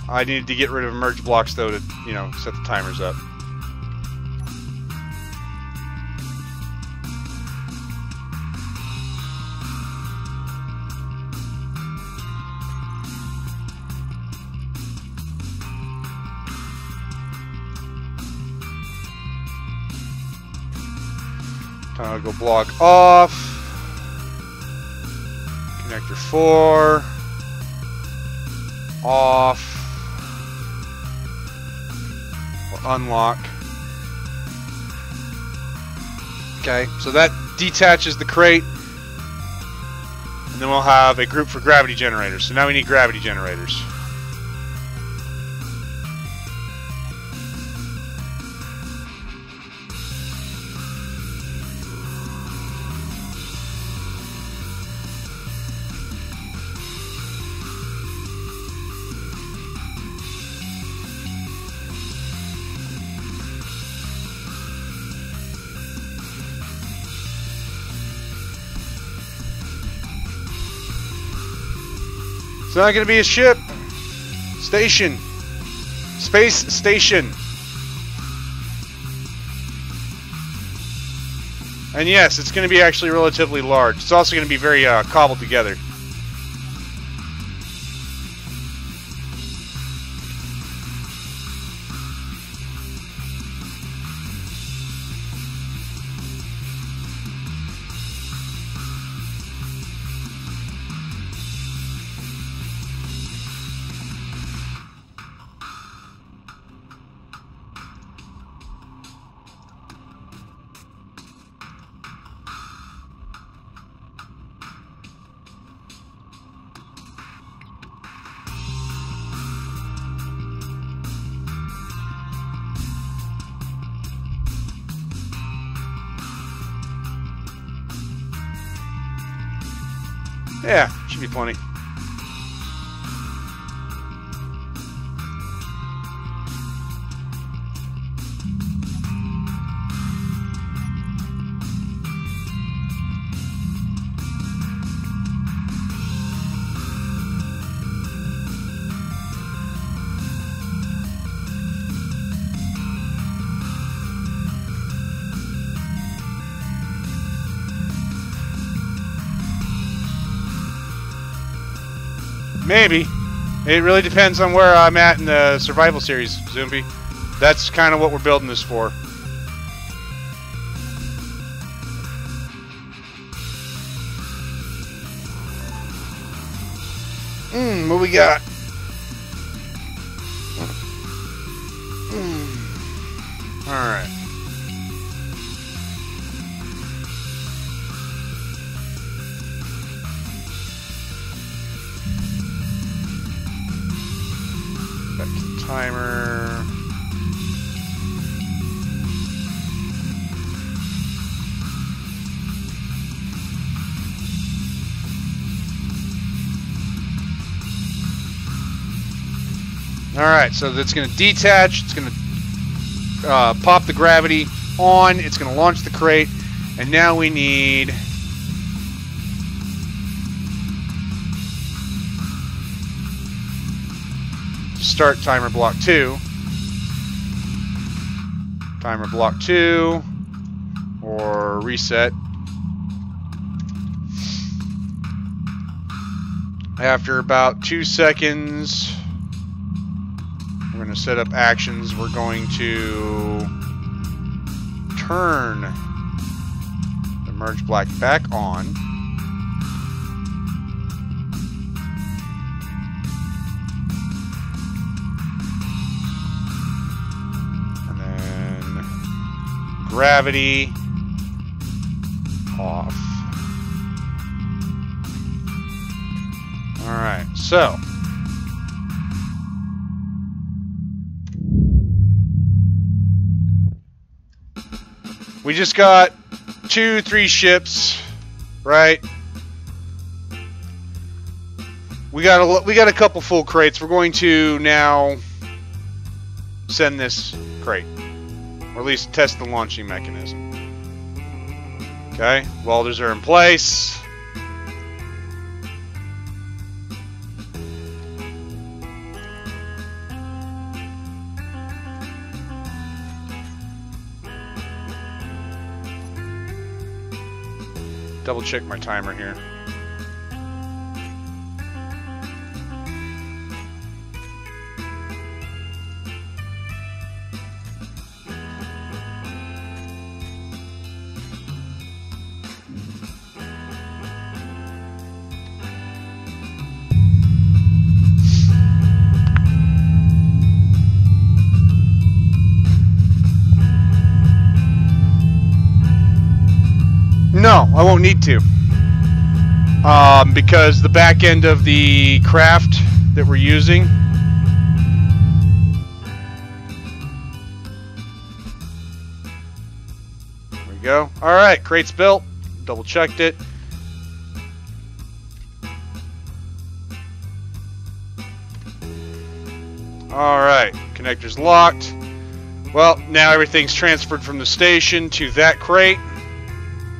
I needed to get rid of merge blocks, though, to, you know, set the timers up. Toggle block off. Connector 4. Off. We'll unlock. Okay, so that detaches the crate. And then we'll have a group for gravity generators. So now we need gravity generators. It's not going to be a ship. Station. Space station. And yes, it's going to be actually relatively large. It's also going to be very cobbled together. Yeah, should be plenty. Maybe. It really depends on where I'm at in the survival series, Zombie. That's kind of what we're building this for. What we got? Alright. Back to the timer. Alright, so that's going to detach. It's going to pop the gravity on. It's going to launch the crate. And now we need... start timer block 2. Timer block 2. Or reset. After about 2 seconds, we're going to set up actions. We're going to turn the merge black back on. And then gravity off. Alright, so we just got 2-3 ships, right? We got a couple full crates. We're going to now send this crate, or at least test the launching mechanism. Okay, welders are in place. Double check my timer here. no, I won't need to. Because the back end of the craft that we're using, there we go. Alright, crate's built. Double checked it. Alright, connector's locked. Well, now everything's transferred from the station to that crate,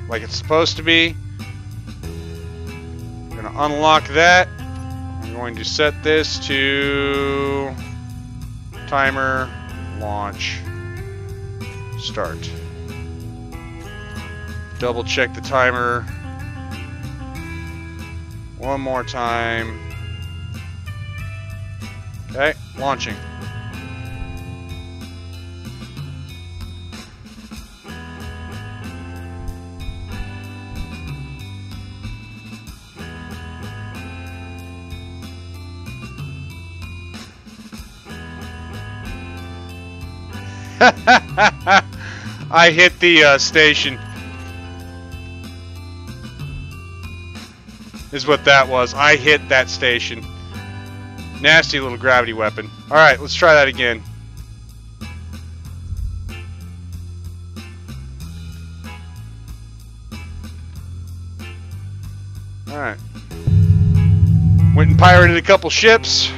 like it's supposed to be. I'm going to unlock that. I'm going to set this to timer, launch, start. Double check the timer one more time. Okay, launching. I hit the station. Is what that was. I hit that station. Nasty little gravity weapon. Alright, let's try that again. Alright. Went and pirated a couple ships.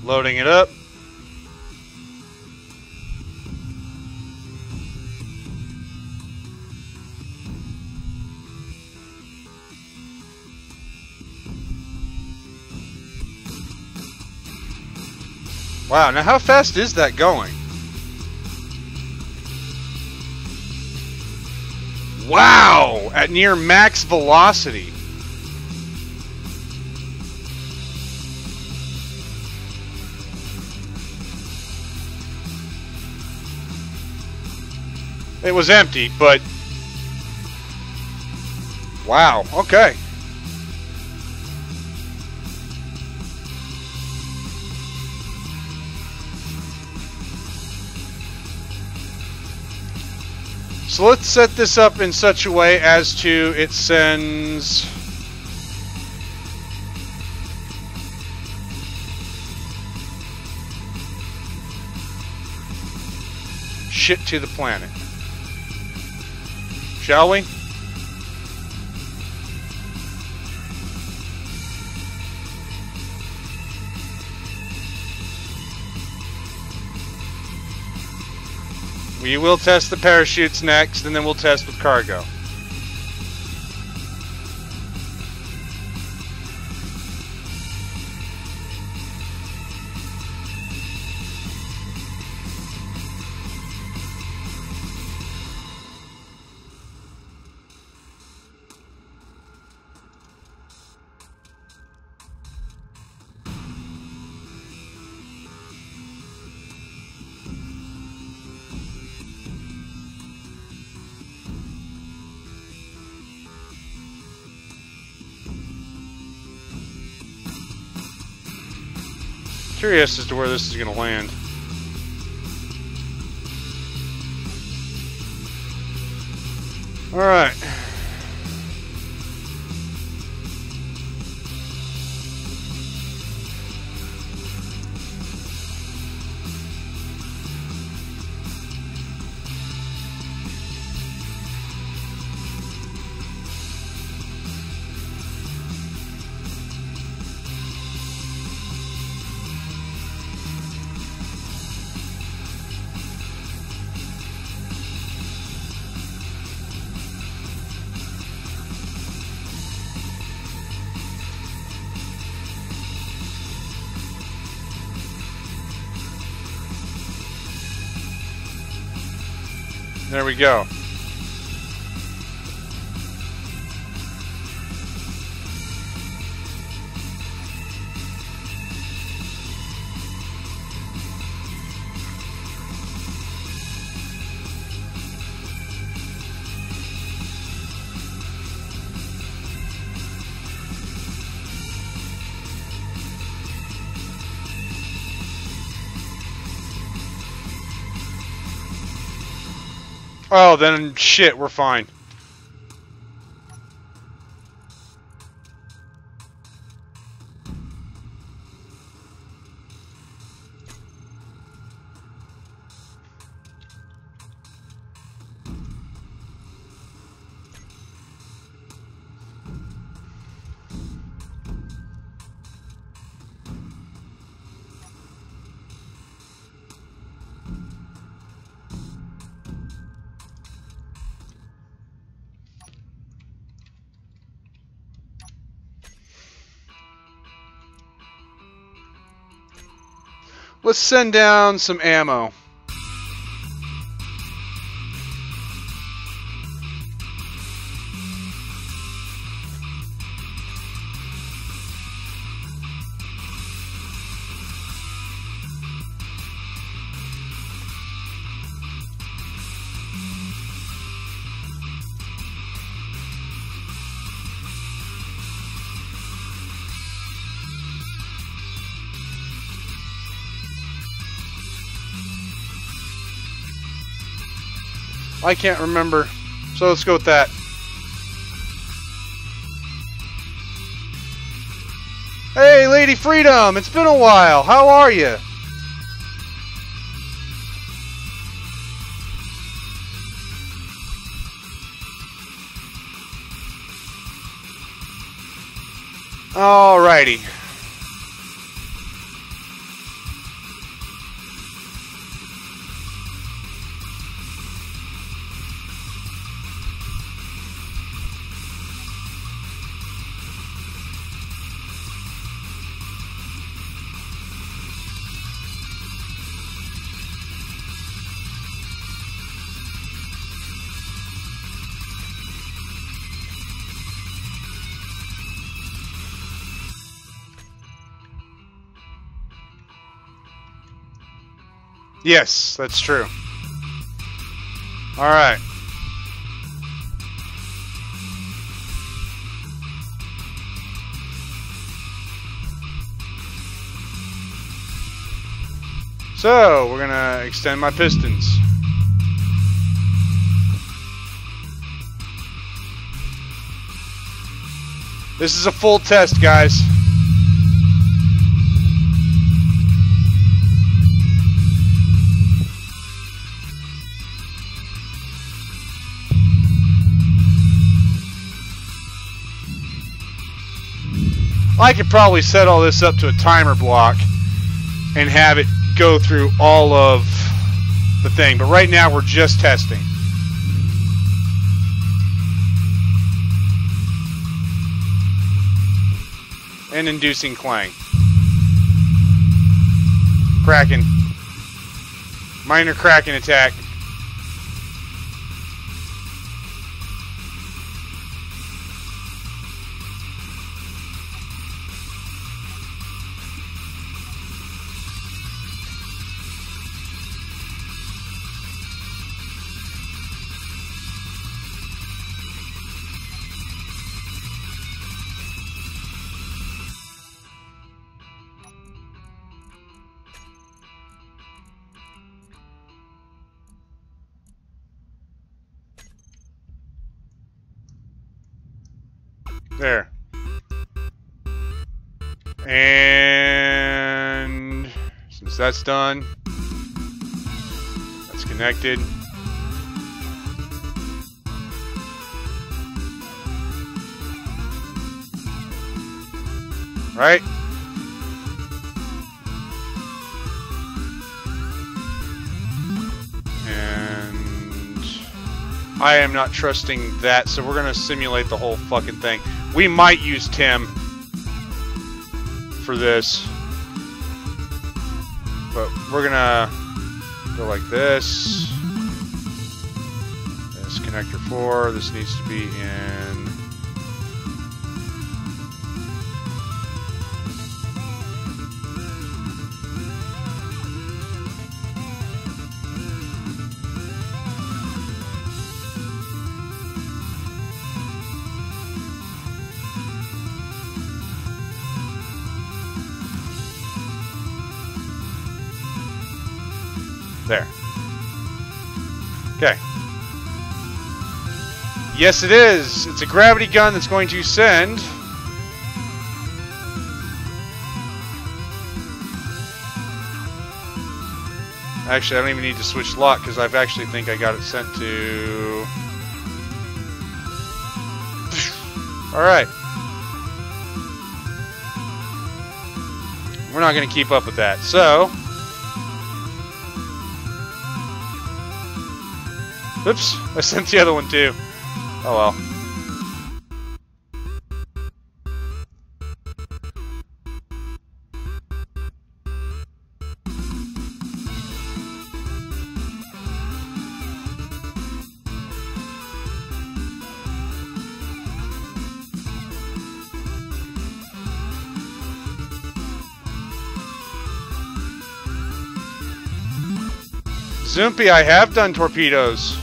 Loading it up. Wow, now how fast is that going? Wow! At near max velocity. It was empty, but... Wow, okay. So let's set this up in such a way as to it sends... shit to the planet. Shall we? We will test the parachutes next, and then we'll test with cargo. Curious as to where this is going to land. All right. There we go. Oh, then shit, we're fine. Let's send down some ammo. I can't remember, so let's go with that. Hey, Lady Freedom, it's been a while. How are you? Alrighty. Yes, that's true. Alright. So, we're gonna extend my pistons. This is a full test, guys. I could probably set all this up to a timer block and have it go through all of the thing, but right now we're just testing. And inducing clang. Kraken. Minor Kraken attack. There. And since that's done, that's connected. Right? And I am not trusting that, so we're gonna simulate the whole fucking thing. We might use Tim for this, but we're gonna go like this. connector 4. This needs to be in... There. Okay. Yes, it is. It's a gravity gun that's going to send... Actually, I don't even need to switch lock because I've actually think I got it sent to... Alright. We're not going to keep up with that. So... Oops, I sent the other one too. Oh well. Zoopy, I have done torpedoes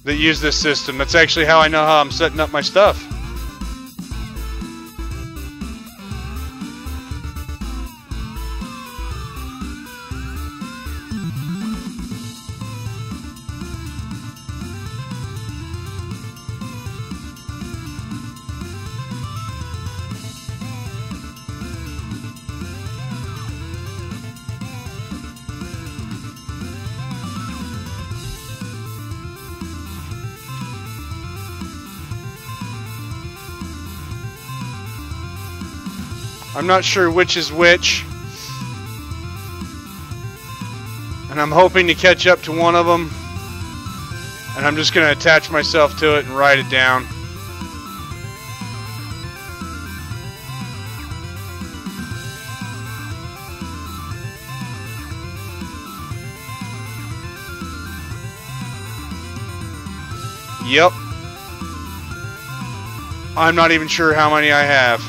that use this system. That's actually how I know how I'm setting up my stuff. I'm not sure which is which, and I'm hoping to catch up to one of them, and I'm just going to attach myself to it and write it down. Yep. I'm not even sure how many I have.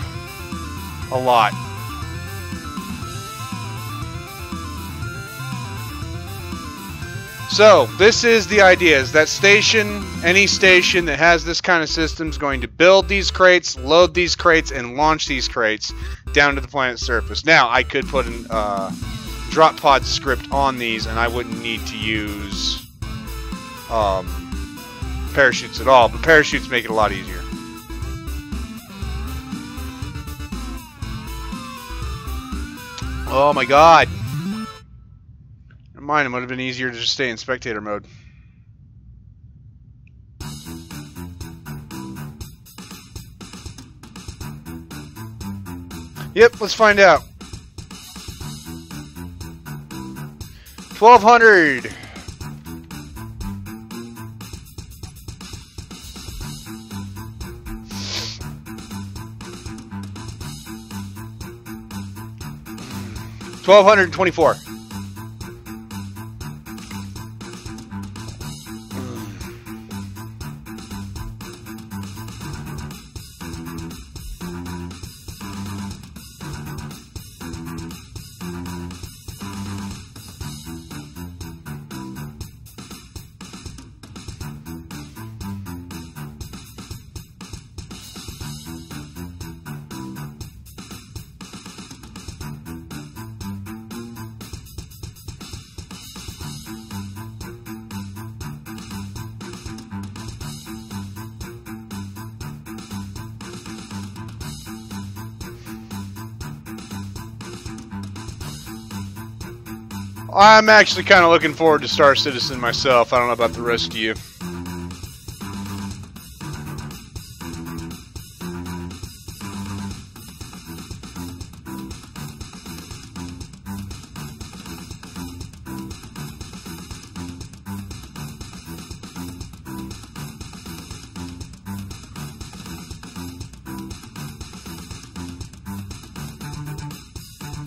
A lot. So, this is the idea, is that station, any station that has this kind of system is going to build these crates, load these crates, and launch these crates down to the planet's surface. Now, I could put a drop pod script on these, and I wouldn't need to use parachutes at all, but parachutes make it a lot easier. Oh my god! Never mind, it would have been easier to just stay in spectator mode. Yep, let's find out. 1200! $1,224. I'm actually kind of looking forward to Star Citizen myself. I don't know about the rest of you.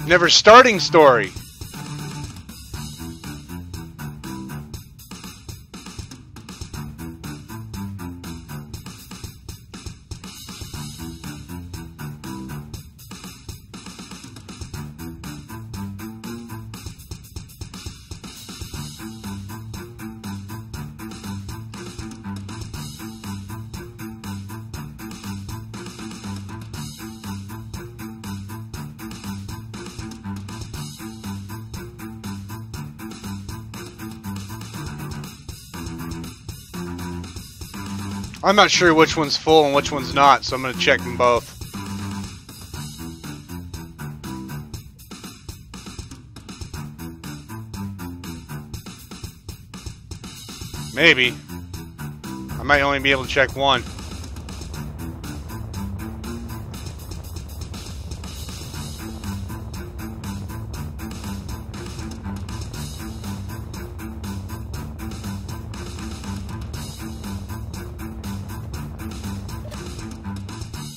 Never starting story. I'm not sure which one's full and which one's not, so I'm going to check them both. Maybe. I might only be able to check one.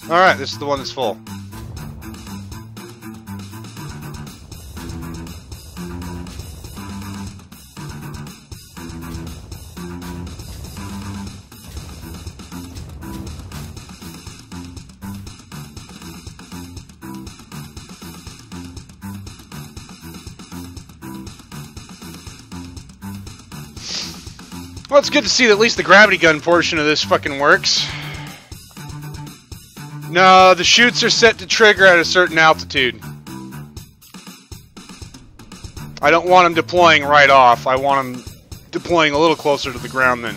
Alright, this is the one that's full. Well, it's good to see that at least the gravity gun portion of this fucking works. No, the chutes are set to trigger at a certain altitude. I don't want them deploying right off. I want them deploying a little closer to the ground than...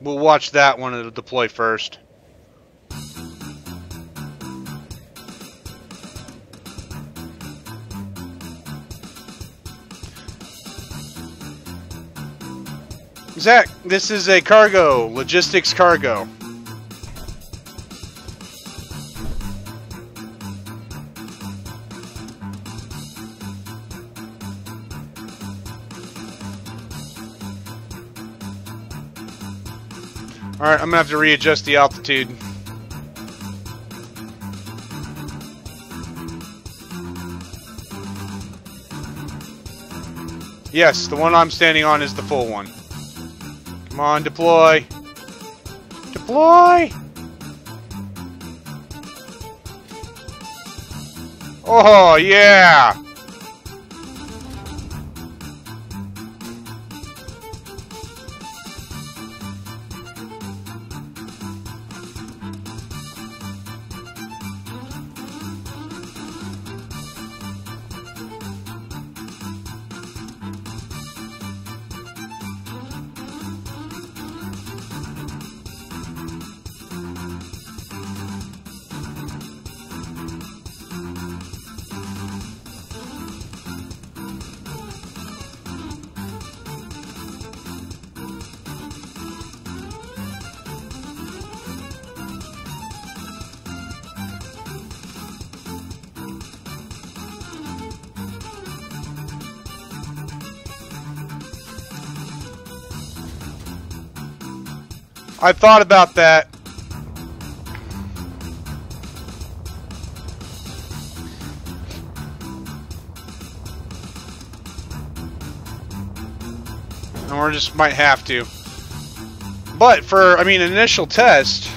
We'll watch that one. It'll deploy first. Zach, this is a cargo, logistics cargo. Alright, I'm gonna have to readjust the altitude. Yes, the one I'm standing on is the full one. Come on, deploy. Deploy! Oh, yeah! I thought about that. And we just might have to. But for, I mean, an initial test...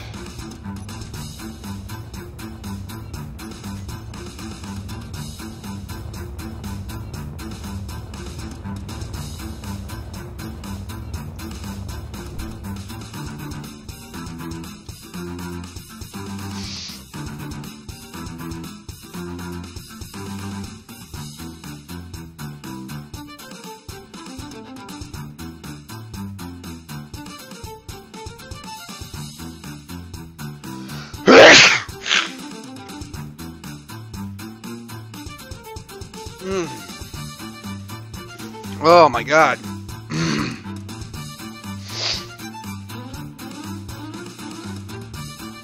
Oh my god.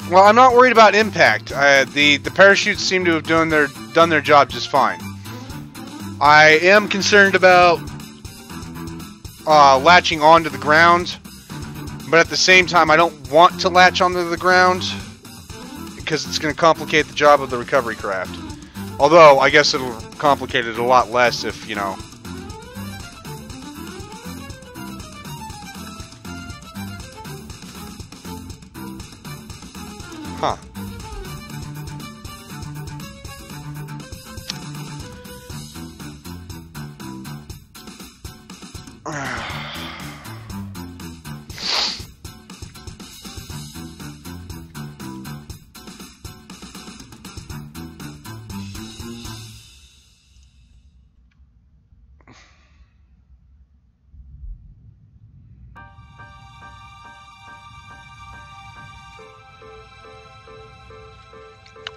Well, I'm not worried about impact. The parachutes seem to have done their job just fine. I am concerned about latching onto the ground, but at the same time I don't want to latch onto the ground because it's going to complicate the job of the recovery craft. Although, I guess it'll complicate it a lot less if, you know... Huh.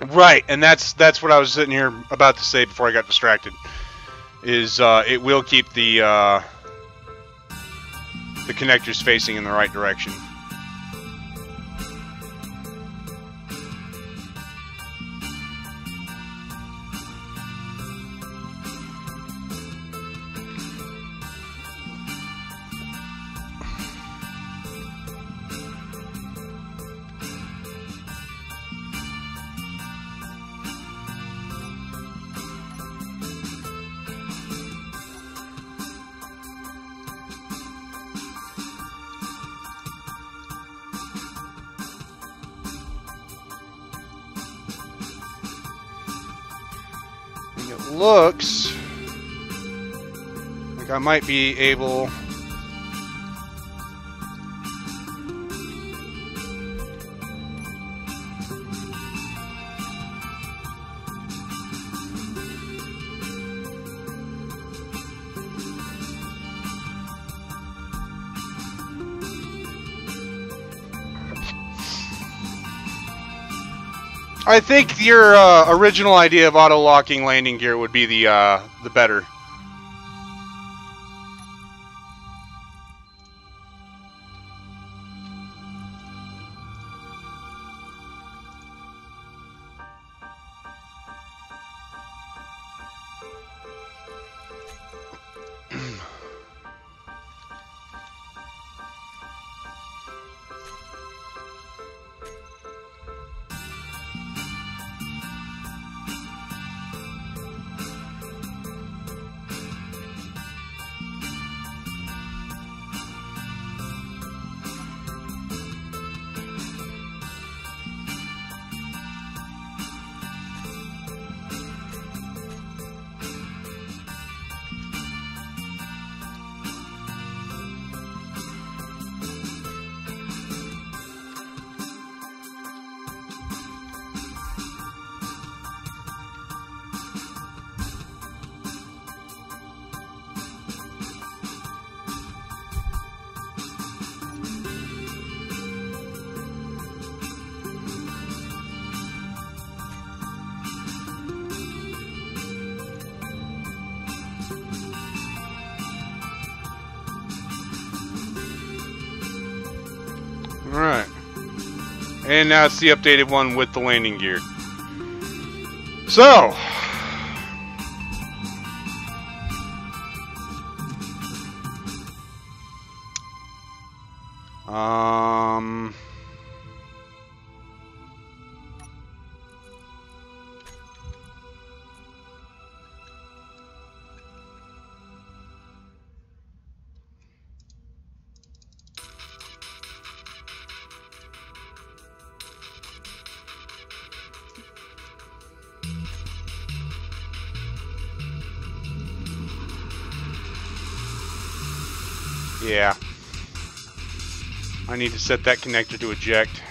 Right, and that's what I was sitting here about to say before I got distracted. Is it will keep the connectors facing in the right direction. Looks like I might be able I think your original idea of auto-locking landing gear would be the better. Alright. And now it's the updated one with the landing gear. So, yeah. I need to set that connector to eject.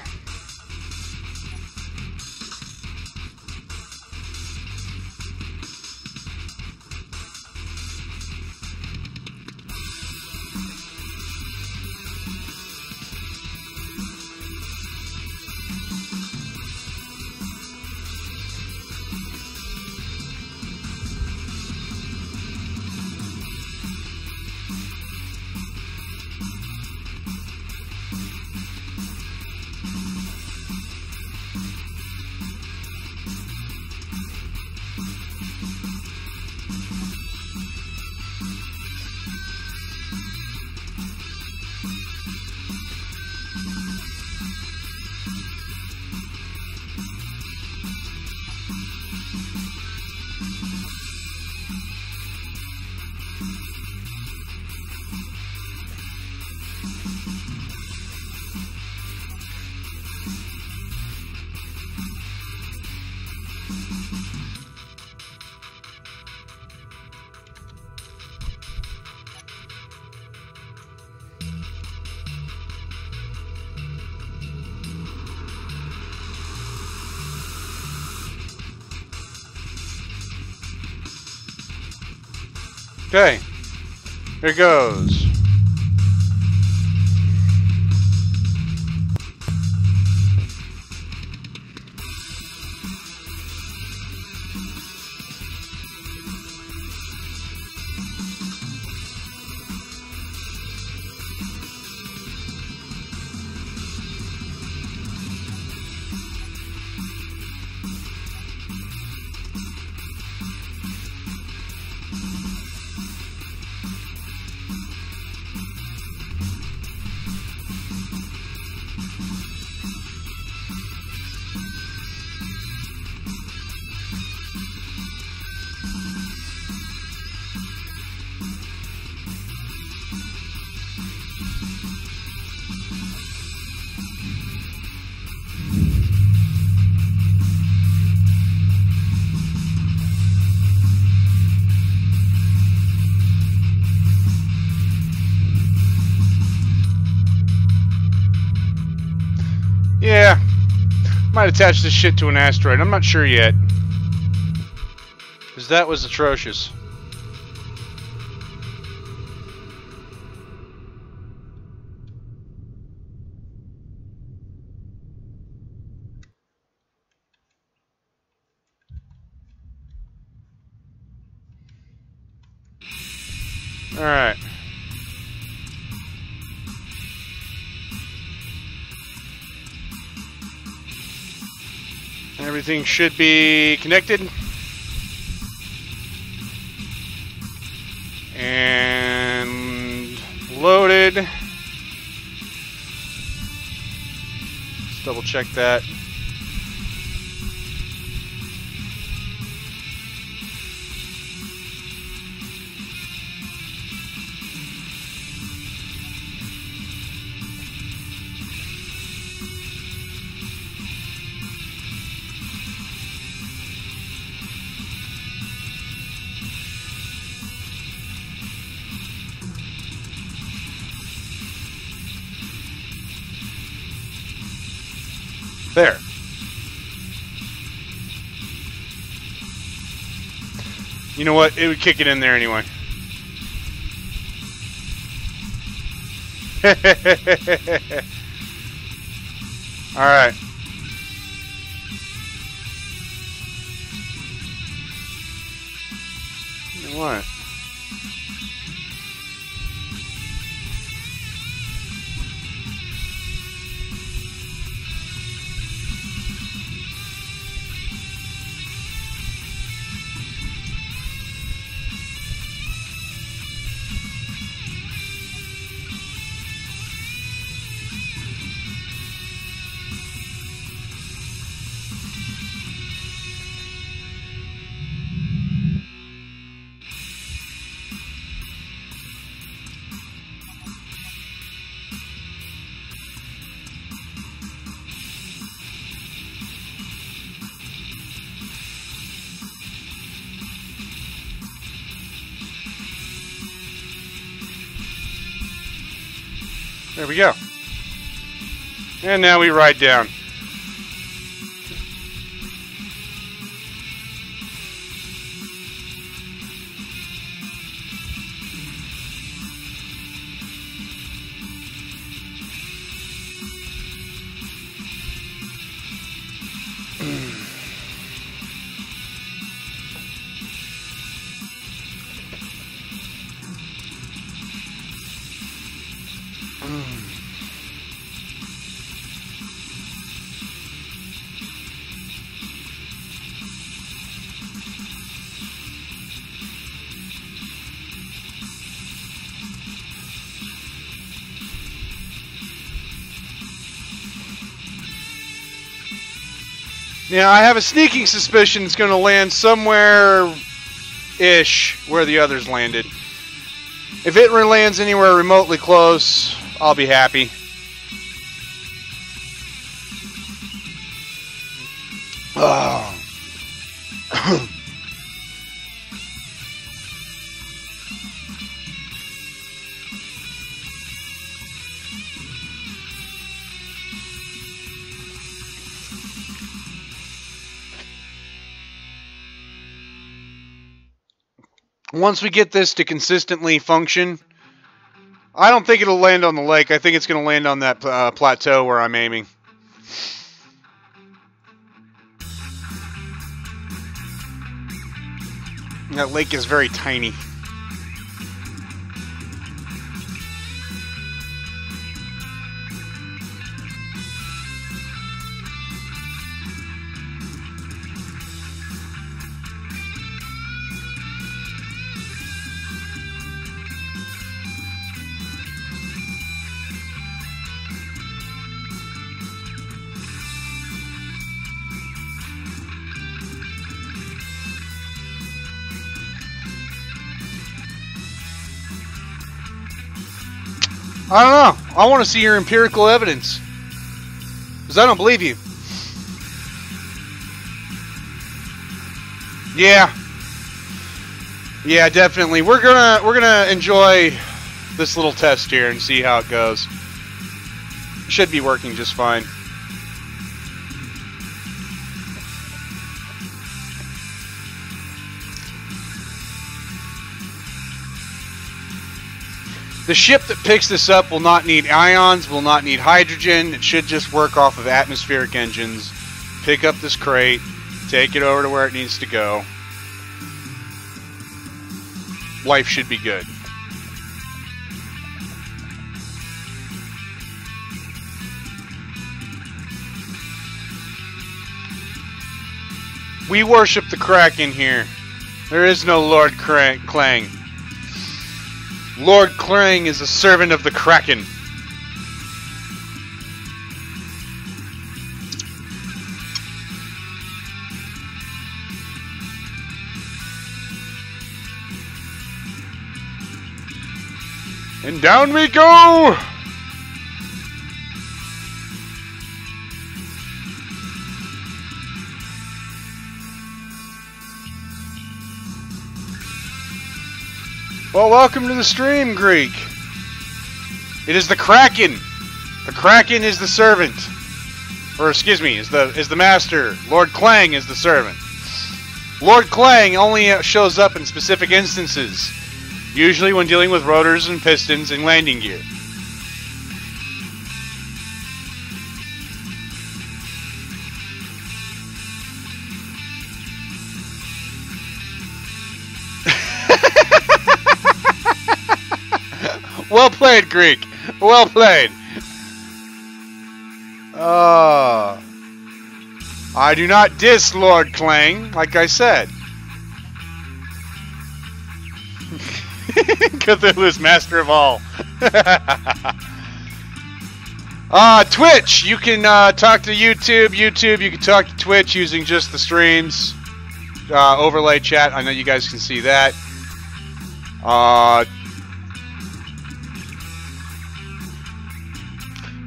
Okay, here goes. Yeah. Might attach this shit to an asteroid. I'm not sure yet. Because that was atrocious. Alright. Everything should be connected. And loaded. Let's double check that. There. You know what? It would kick it in there anyway. Alright. You know what? There we go. And now we ride down. Now, I have a sneaking suspicion it's going to land somewhere-ish where the others landed. If it lands anywhere remotely close, I'll be happy. Oh. Once we get this to consistently function, I don't think it'll land on the lake. I think it's going to land on that plateau where I'm aiming. That lake is very tiny. I don't know. I want to see your empirical evidence. Because I don't believe you. Yeah. Yeah, definitely. We're gonna enjoy this little test here and see how it goes. Should be working just fine. The ship that picks this up will not need ions, will not need hydrogen. It should just work off of atmospheric engines. Pick up this crate, take it over to where it needs to go. Life should be good. We worship the Kraken here. There is no Lord Clang. Lord Clang is a servant of the Kraken. And down we go! Well, welcome to the stream, Greek. It is the Kraken. The Kraken is the servant. Or, excuse me, is the master. Lord Clang is the servant. Lord Clang only shows up in specific instances. Usually when dealing with rotors and pistons and landing gear. Well played, Greek. Well played. I do not diss Lord Clang, like I said. Cthulhu is master of all. Twitch. You can talk to YouTube. YouTube, you can talk to Twitch using just the streams. Overlay chat. I know you guys can see that.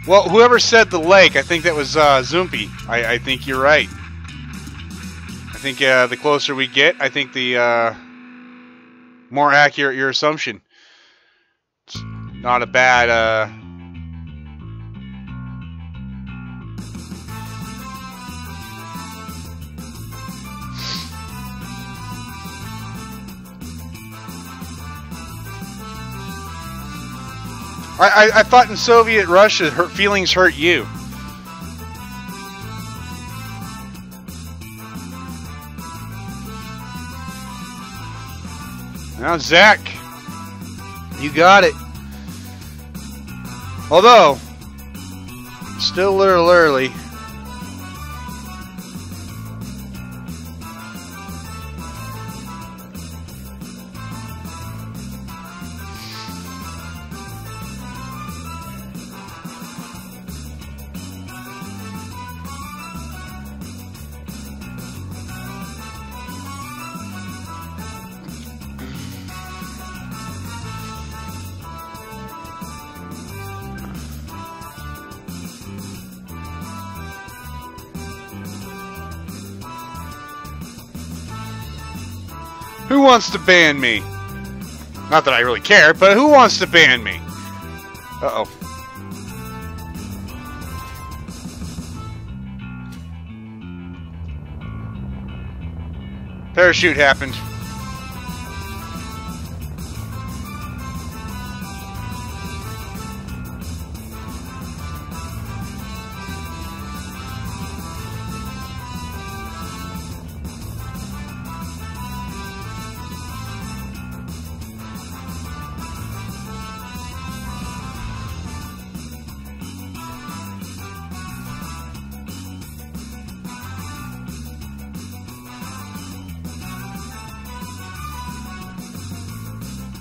Well, whoever said the lake, I think that was Zoompy. I think you're right. I think the closer we get, I think the more accurate your assumption. It's not a bad I thought in Soviet Russia, feelings hurt you. Now, Zach, you got it. Although, still a little early. Who wants to ban me? Not that I really care, but who wants to ban me? Uh-oh. Parachute happened.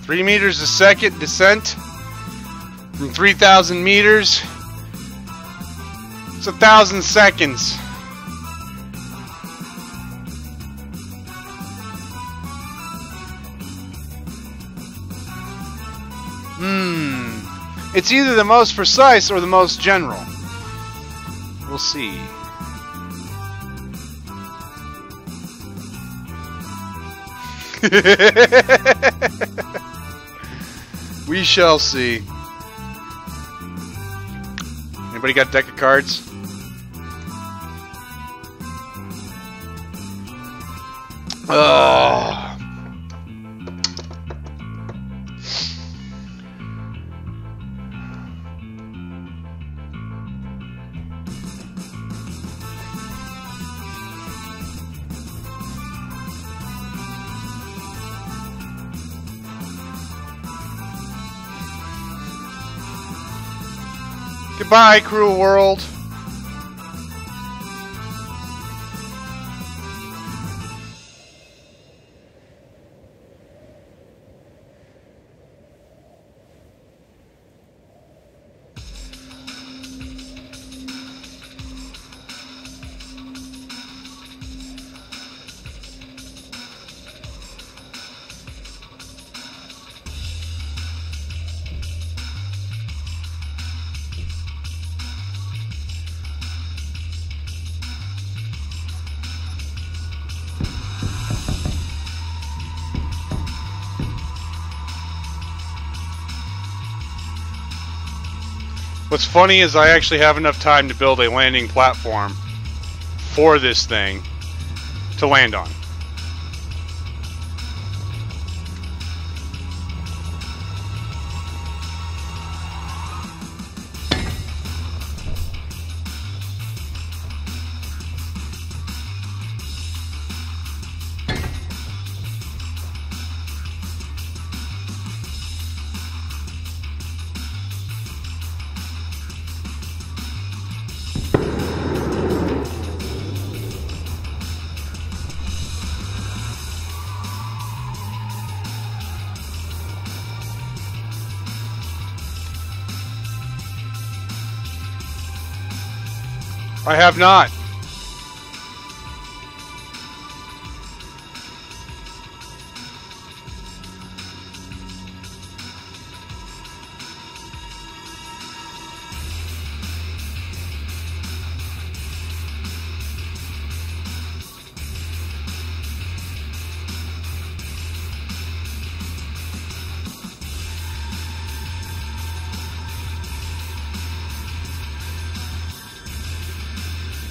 Three meters a second descent from 3,000 meters. It's 1,000 seconds. It's either the most precise or the most general. We'll see. We shall see. Anybody got a deck of cards? Goodbye, cruel world. What's funny is I actually have enough time to build a landing platform for this thing to land on. I have not.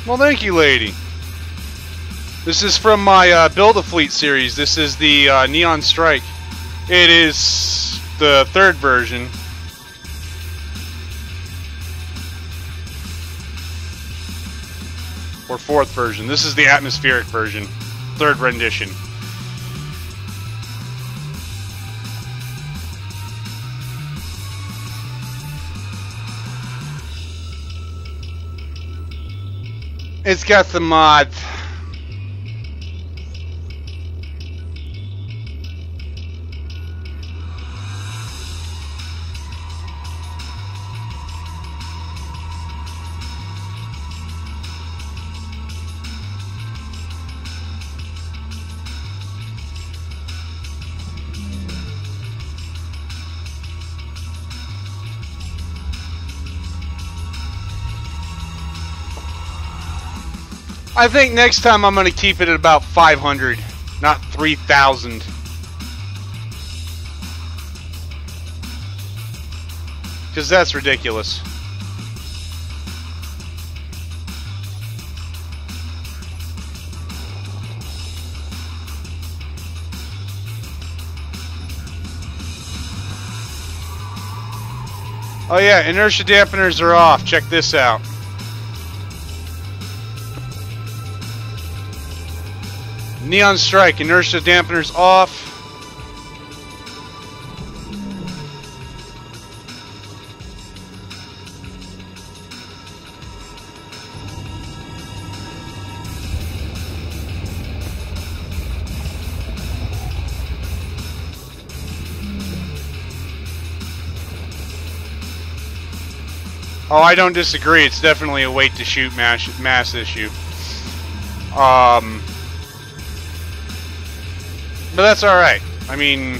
Well, thank you, lady. This is from my Build-A-Fleet series. This is the Neon Strike. It is the third version. Or fourth version. This is the atmospheric version. Third rendition. It's got the mods. I think next time I'm going to keep it at about 500, not 3,000. Because that's ridiculous. Oh yeah, inertia dampeners are off. Check this out. Neon Strike, inertia dampeners off. Oh, I don't disagree. It's definitely a weight to shoot mass issue. But that's alright. I mean...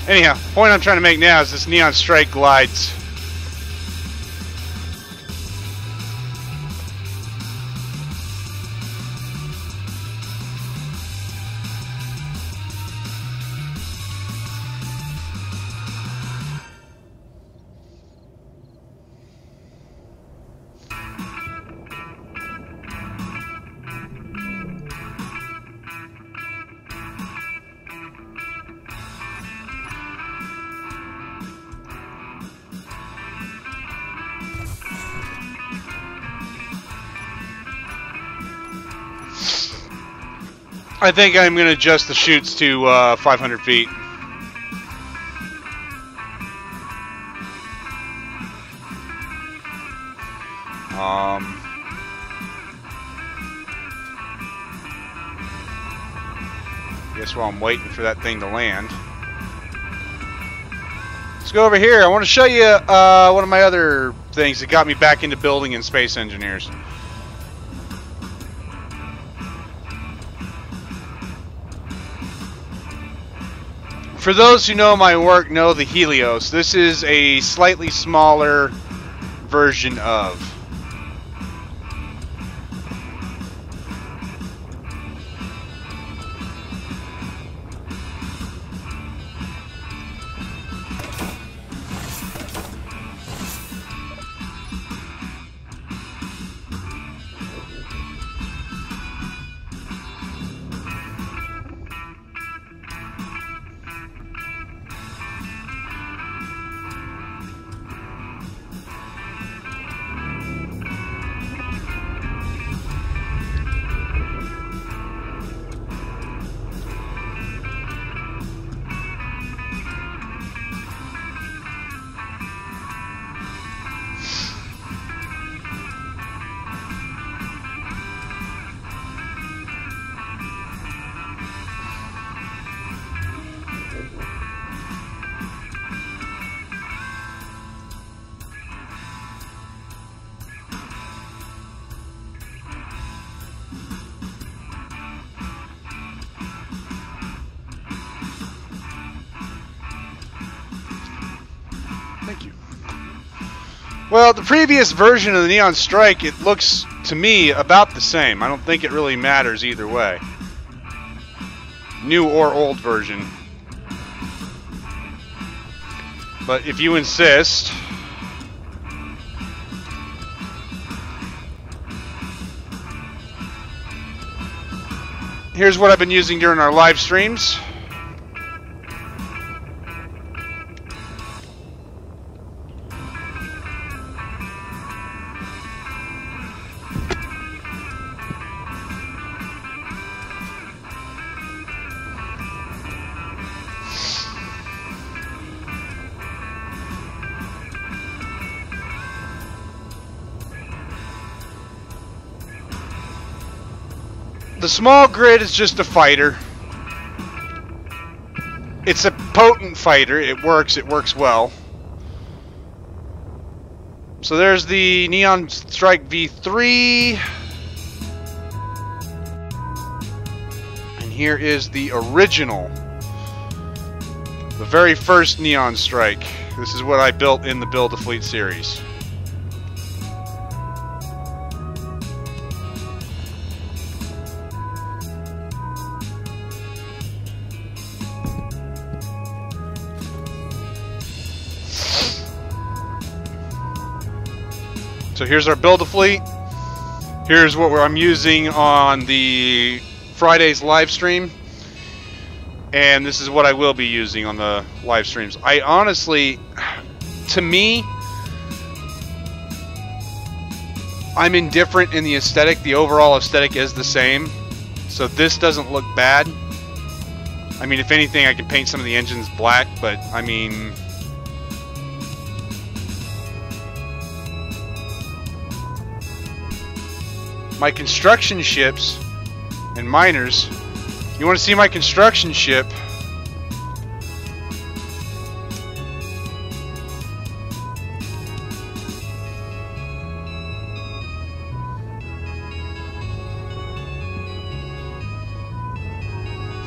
Anyhow, the point I'm trying to make now is this Neon Strike glides. I think I'm going to adjust the chutes to 500 feet. Guess while I'm waiting for that thing to land. Let's go over here. I want to show you one of my other things that got me back into building in Space Engineers. For those who know my work, know the Helios. This is a slightly smaller version of. Thank you. Well, the previous version of the Neon Strike, it looks to me about the same. I don't think it really matters either way. New or old version. But if you insist... Here's what I've been using during our live streams. The small grid is just a fighter. It's a potent fighter. It works well. So there's the Neon Strike V3. And here is the original. The very first Neon Strike. This is what I built in the Build a Fleet series. So here's our Build-A-Fleet. Here's what I'm using on the Friday's live stream. And this is what I will be using on the live streams. I honestly, to me, I'm indifferent in the aesthetic. The overall aesthetic is the same. So this doesn't look bad. I mean, if anything, I can paint some of the engines black, but I mean... my construction ships and miners. You want to see my construction ship?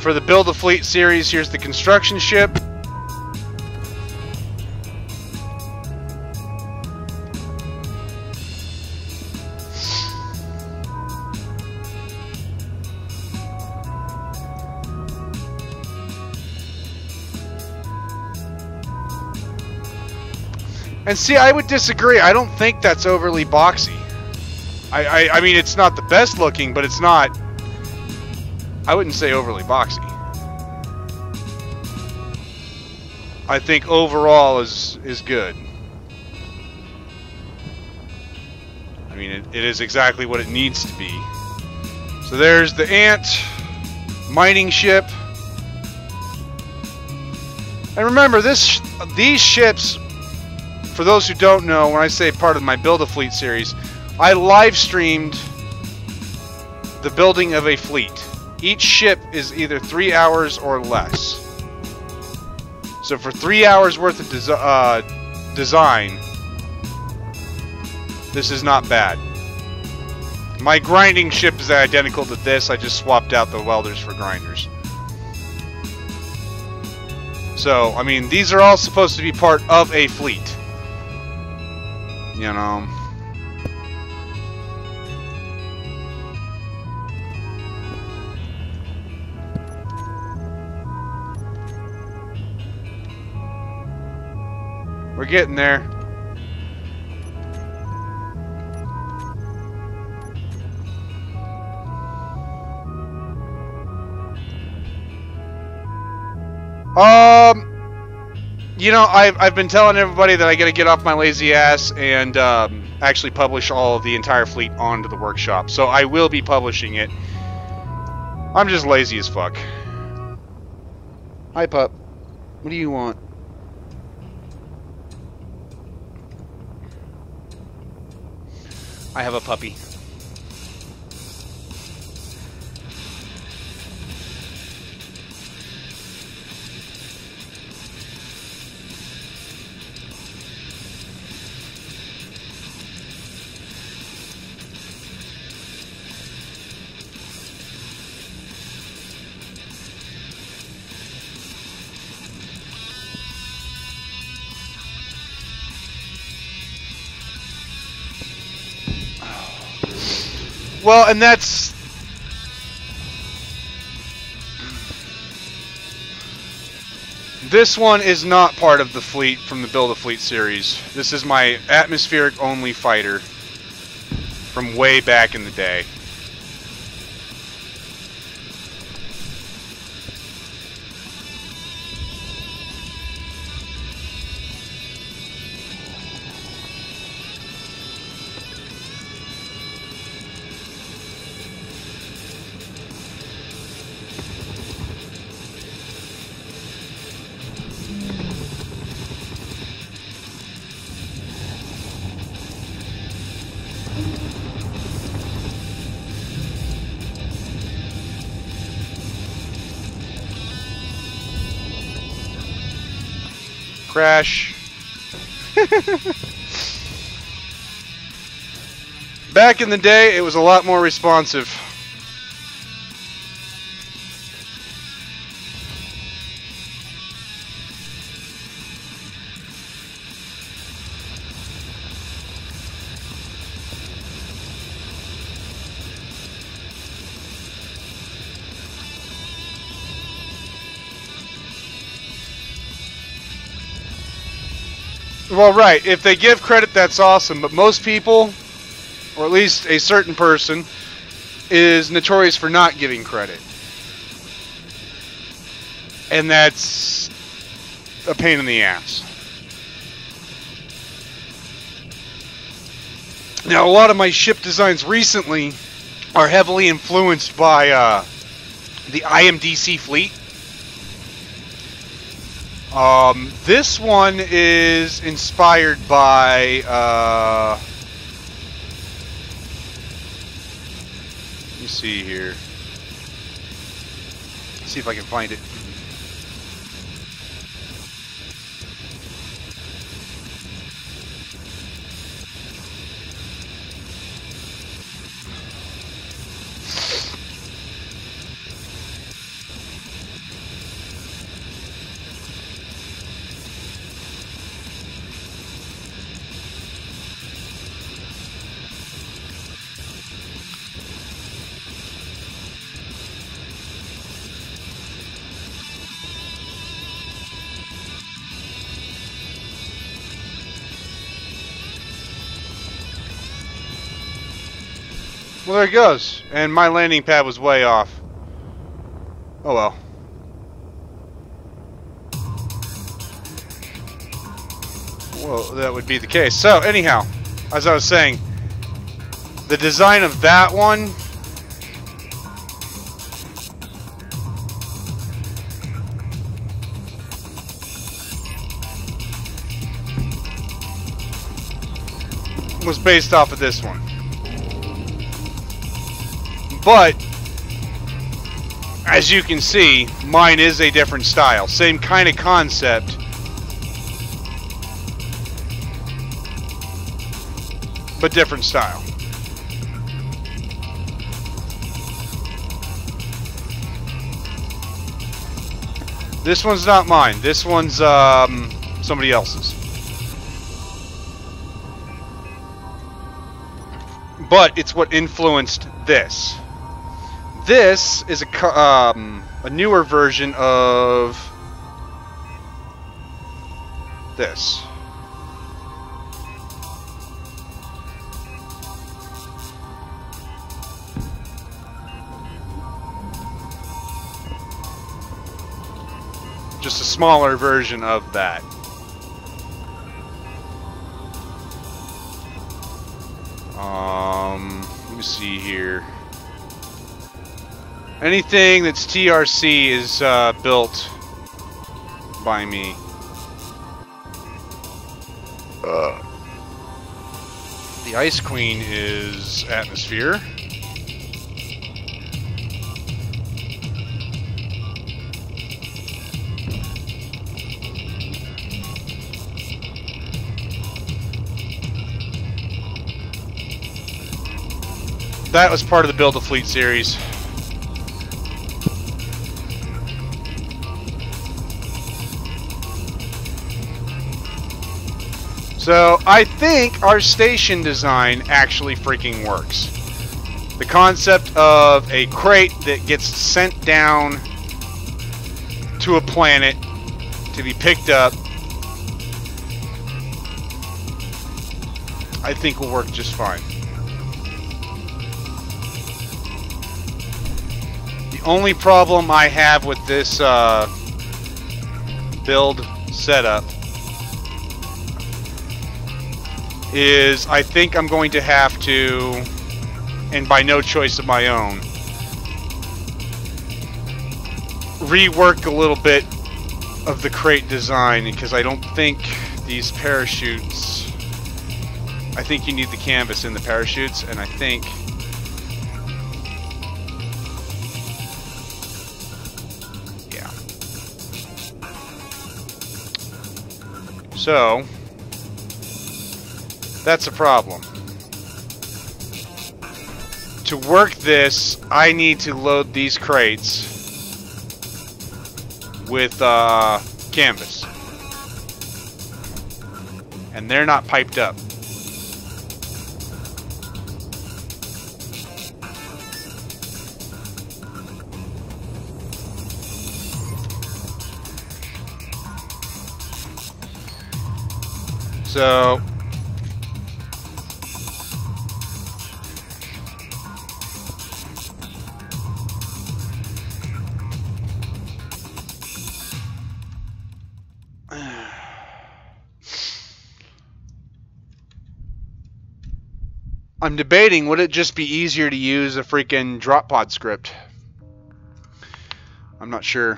For the Build a Fleet series, here's the construction ship. And see, I would disagree. I don't think that's overly boxy. I mean, it's not the best looking, but it's not... I wouldn't say overly boxy. I think overall is good. I mean, it is exactly what it needs to be. So there's the Ant, mining ship. And remember, these ships, for those who don't know, when I say part of my Build-A-Fleet series, I live streamed the building of a fleet. Each ship is either 3 hours or less. So for 3 hours worth of design, this is not bad. My grinding ship is identical to this. I just swapped out the welders for grinders. So, I mean, these are all supposed to be part of a fleet. You know. We're getting there. You know, I've been telling everybody that I gotta get off my lazy ass and actually publish all of the entire fleet onto the workshop. So I will be publishing it. I'm just lazy as fuck. Hi, pup. What do you want? I have a puppy. Well, and that's... This one is not part of the fleet from the Build-A-Fleet series. This is my atmospheric-only fighter from way back in the day. Crash. Back in the day, it was a lot more responsive. Well, right. If they give credit, that's awesome. But most people, or at least a certain person, is notorious for not giving credit. And that's a pain in the ass. Now, a lot of my ship designs recently are heavily influenced by the IMDC fleet. This one is inspired by, let me see here. See if I can find it. Well, there it goes. And my landing pad was way off. Oh well. Well, that would be the case. So, anyhow, as I was saying, the design of that one was based off of this one. But, as you can see, mine is a different style. Same kind of concept. But different style. This one's not mine. This one's somebody else's. But it's what influenced this. This is a newer version of this. Just a smaller version of that. Let me see here. Anything that's TRC is built by me. The Ice Queen is atmosphere. That was part of the Build a Fleet series. So, I think our station design actually freaking works. The concept of a crate that gets sent down to a planet to be picked up, I think will work just fine. The only problem I have with this build setup is I think I'm going to have to, and by no choice of my own, rework a little bit of the crate design, because I don't think these parachutes, I think you need the canvas in the parachutes, and I think so, that's a problem. To work this, I need to load these crates with canvas. And they're not piped up. So, I'm debating, would it just be easier to use a freaking drop pod script? I'm not sure.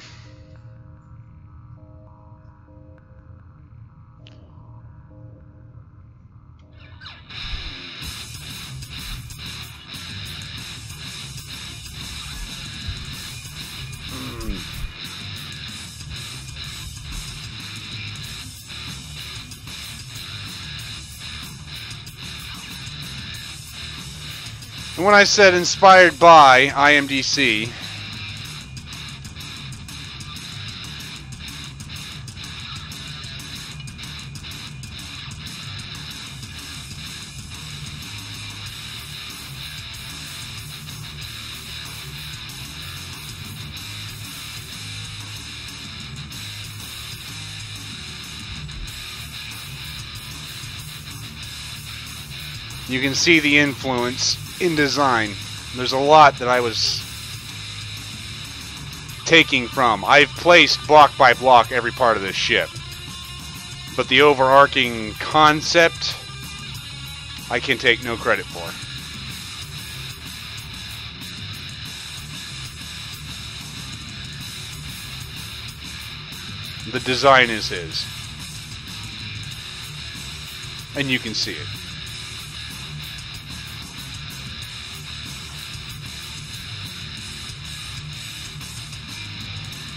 And when I said inspired by IMDC, you can see the influence in design. There's a lot that I was taking from. I've placed block by block every part of this ship, but the overarching concept I can take no credit for. The design is his, and you can see it.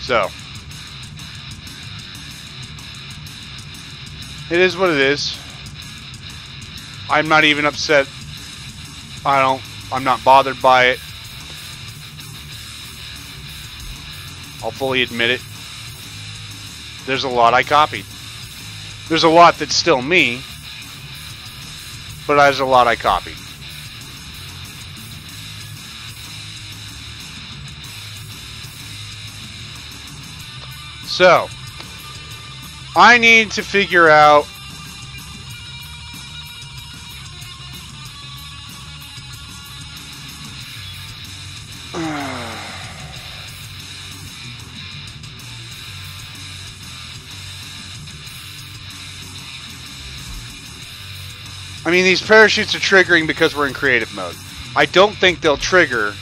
So, it is what it is. I'm not even upset. I'm not bothered by it. I'll fully admit it. There's a lot I copied. There's a lot that's still me, but there's a lot I copied. So, I need to figure out I mean, these parachutes are triggering because we're in creative mode. I don't think they'll trigger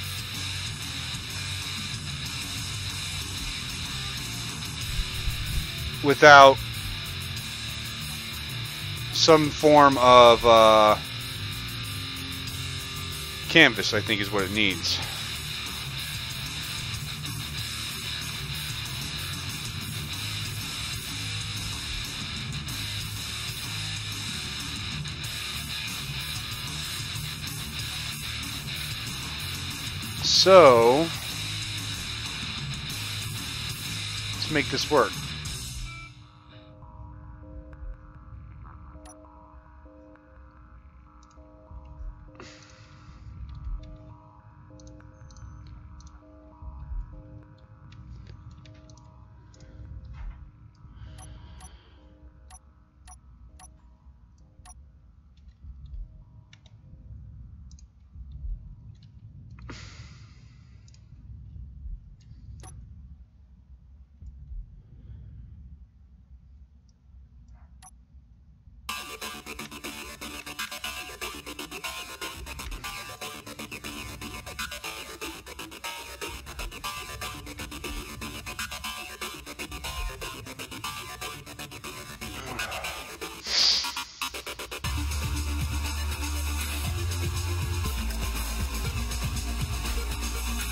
without some form of canvas, I think is what it needs. So, let's make this work.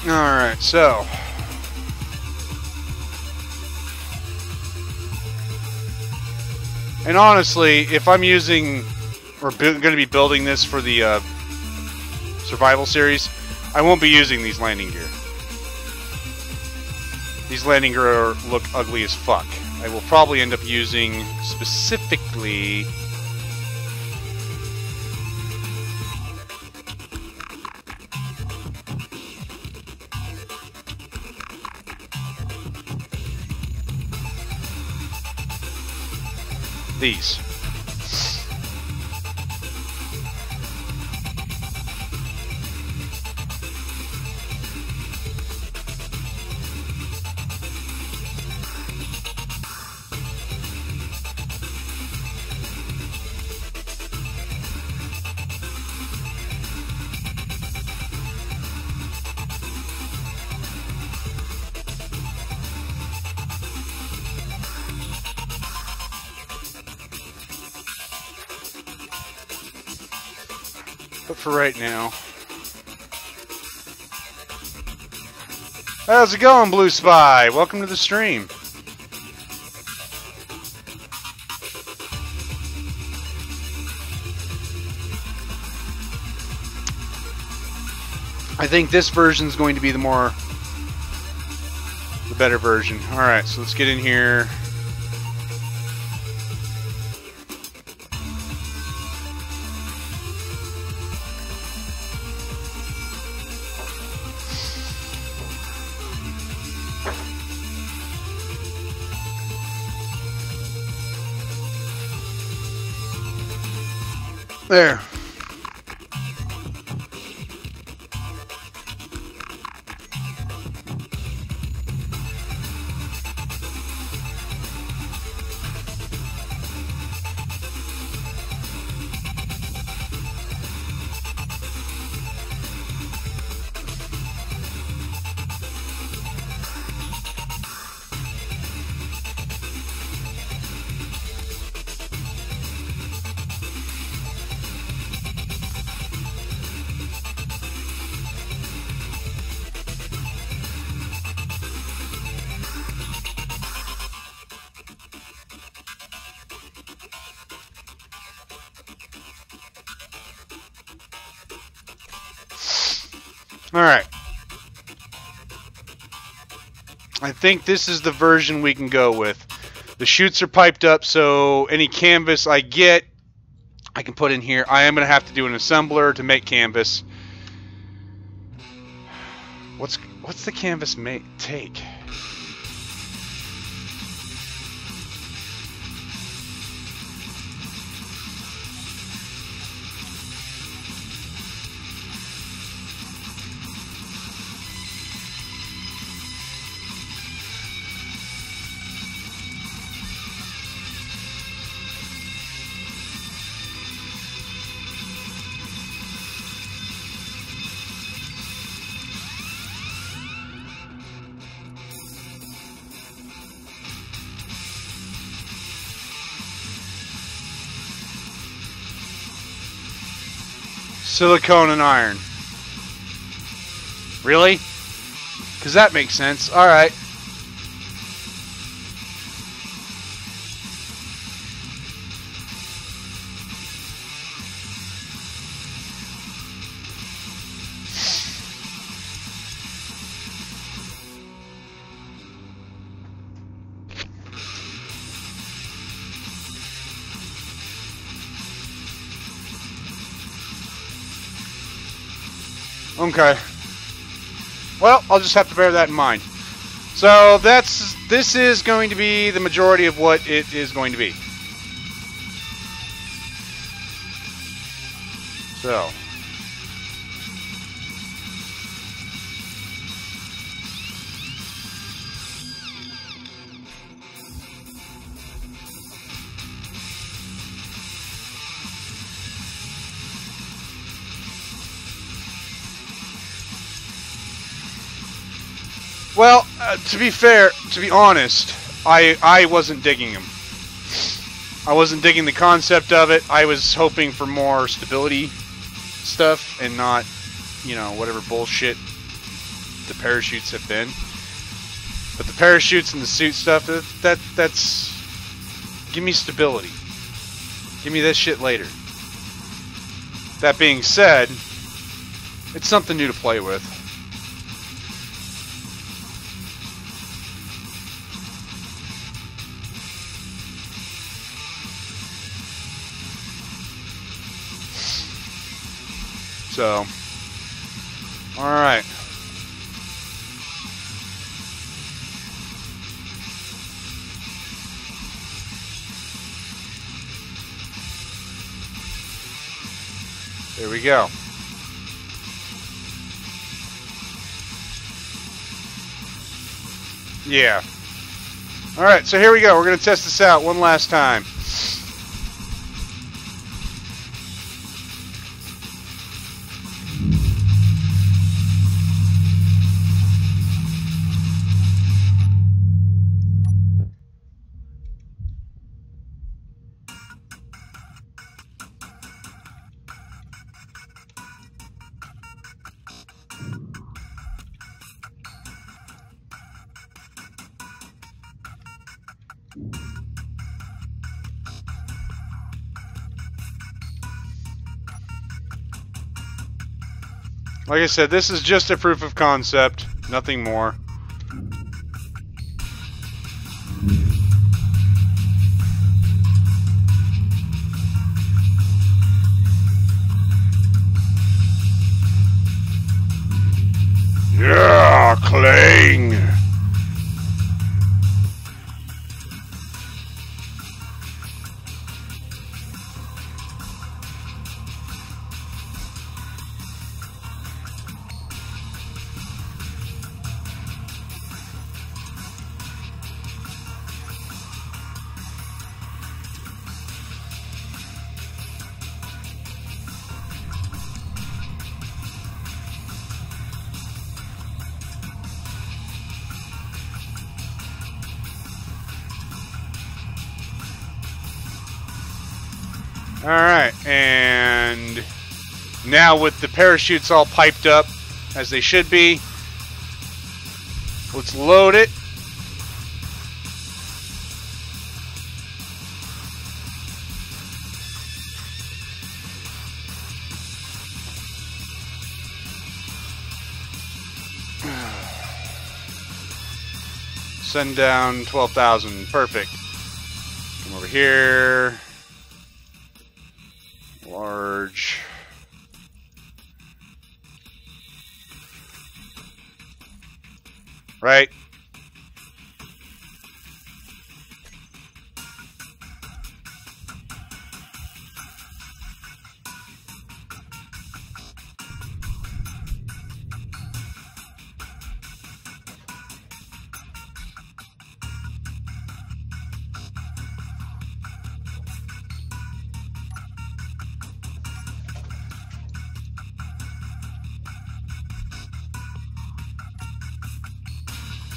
Alright, so and honestly, if I'm using or going to be building this for the survival series, I won't be using these landing gear. These landing gear look ugly as fuck. I will probably end up using specifically these. But for right now, how's it going, Blue Spy? Welcome to the stream. I think this version is going to be the better version. All right, so let's get in here. There. Alright. I think this is the version we can go with. The chutes are piped up, so any canvas I get, I can put in here. I am going to have to do an assembler to make canvas. What's the canvas take? Silicone and iron. Really? Because that makes sense. Alright. Okay. Well, I'll just have to bear that in mind. So this is going to be the majority of what it is going to be. So. Well, to be fair, to be honest, I wasn't digging them. I wasn't digging the concept of it. I was hoping for more stability stuff and not, you know, whatever bullshit the parachutes have been. But the parachutes and the suit stuff, that's... Give me stability. Give me this shit later. That being said, it's something new to play with. So, alright. There we go. Yeah. Alright, so here we go. We're going to test this out one last time. Like I said, this is just a proof of concept, nothing more. Yeah, clang! Alright, and now with the parachutes all piped up, as they should be, let's load it. Send down 12,000. Perfect. Come over here. Large. Right.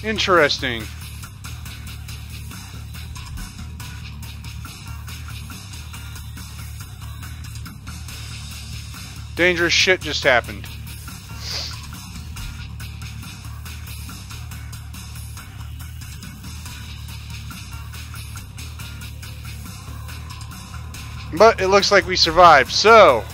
Interesting. Dangerous shit just happened. But it looks like we survived, so...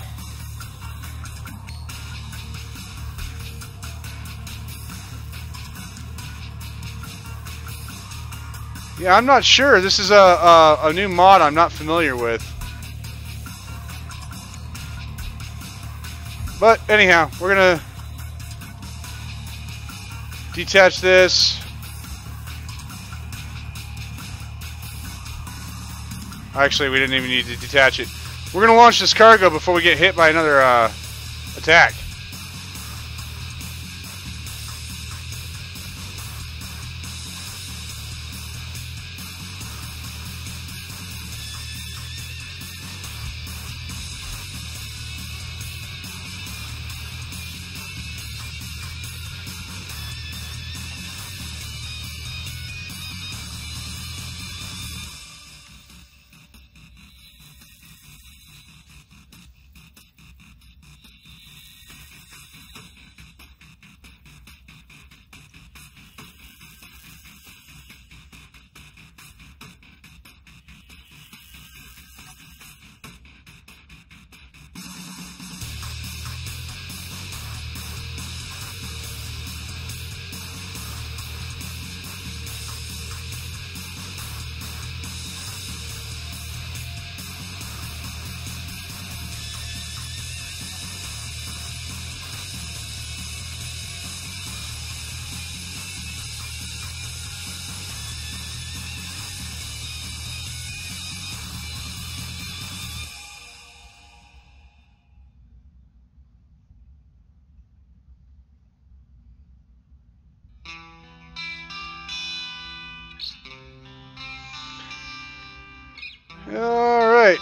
yeah, I'm not sure. This is a new mod I'm not familiar with. But anyhow, we're gonna detach this. Actually, we didn't even need to detach it. We're gonna launch this cargo before we get hit by another attack. All right.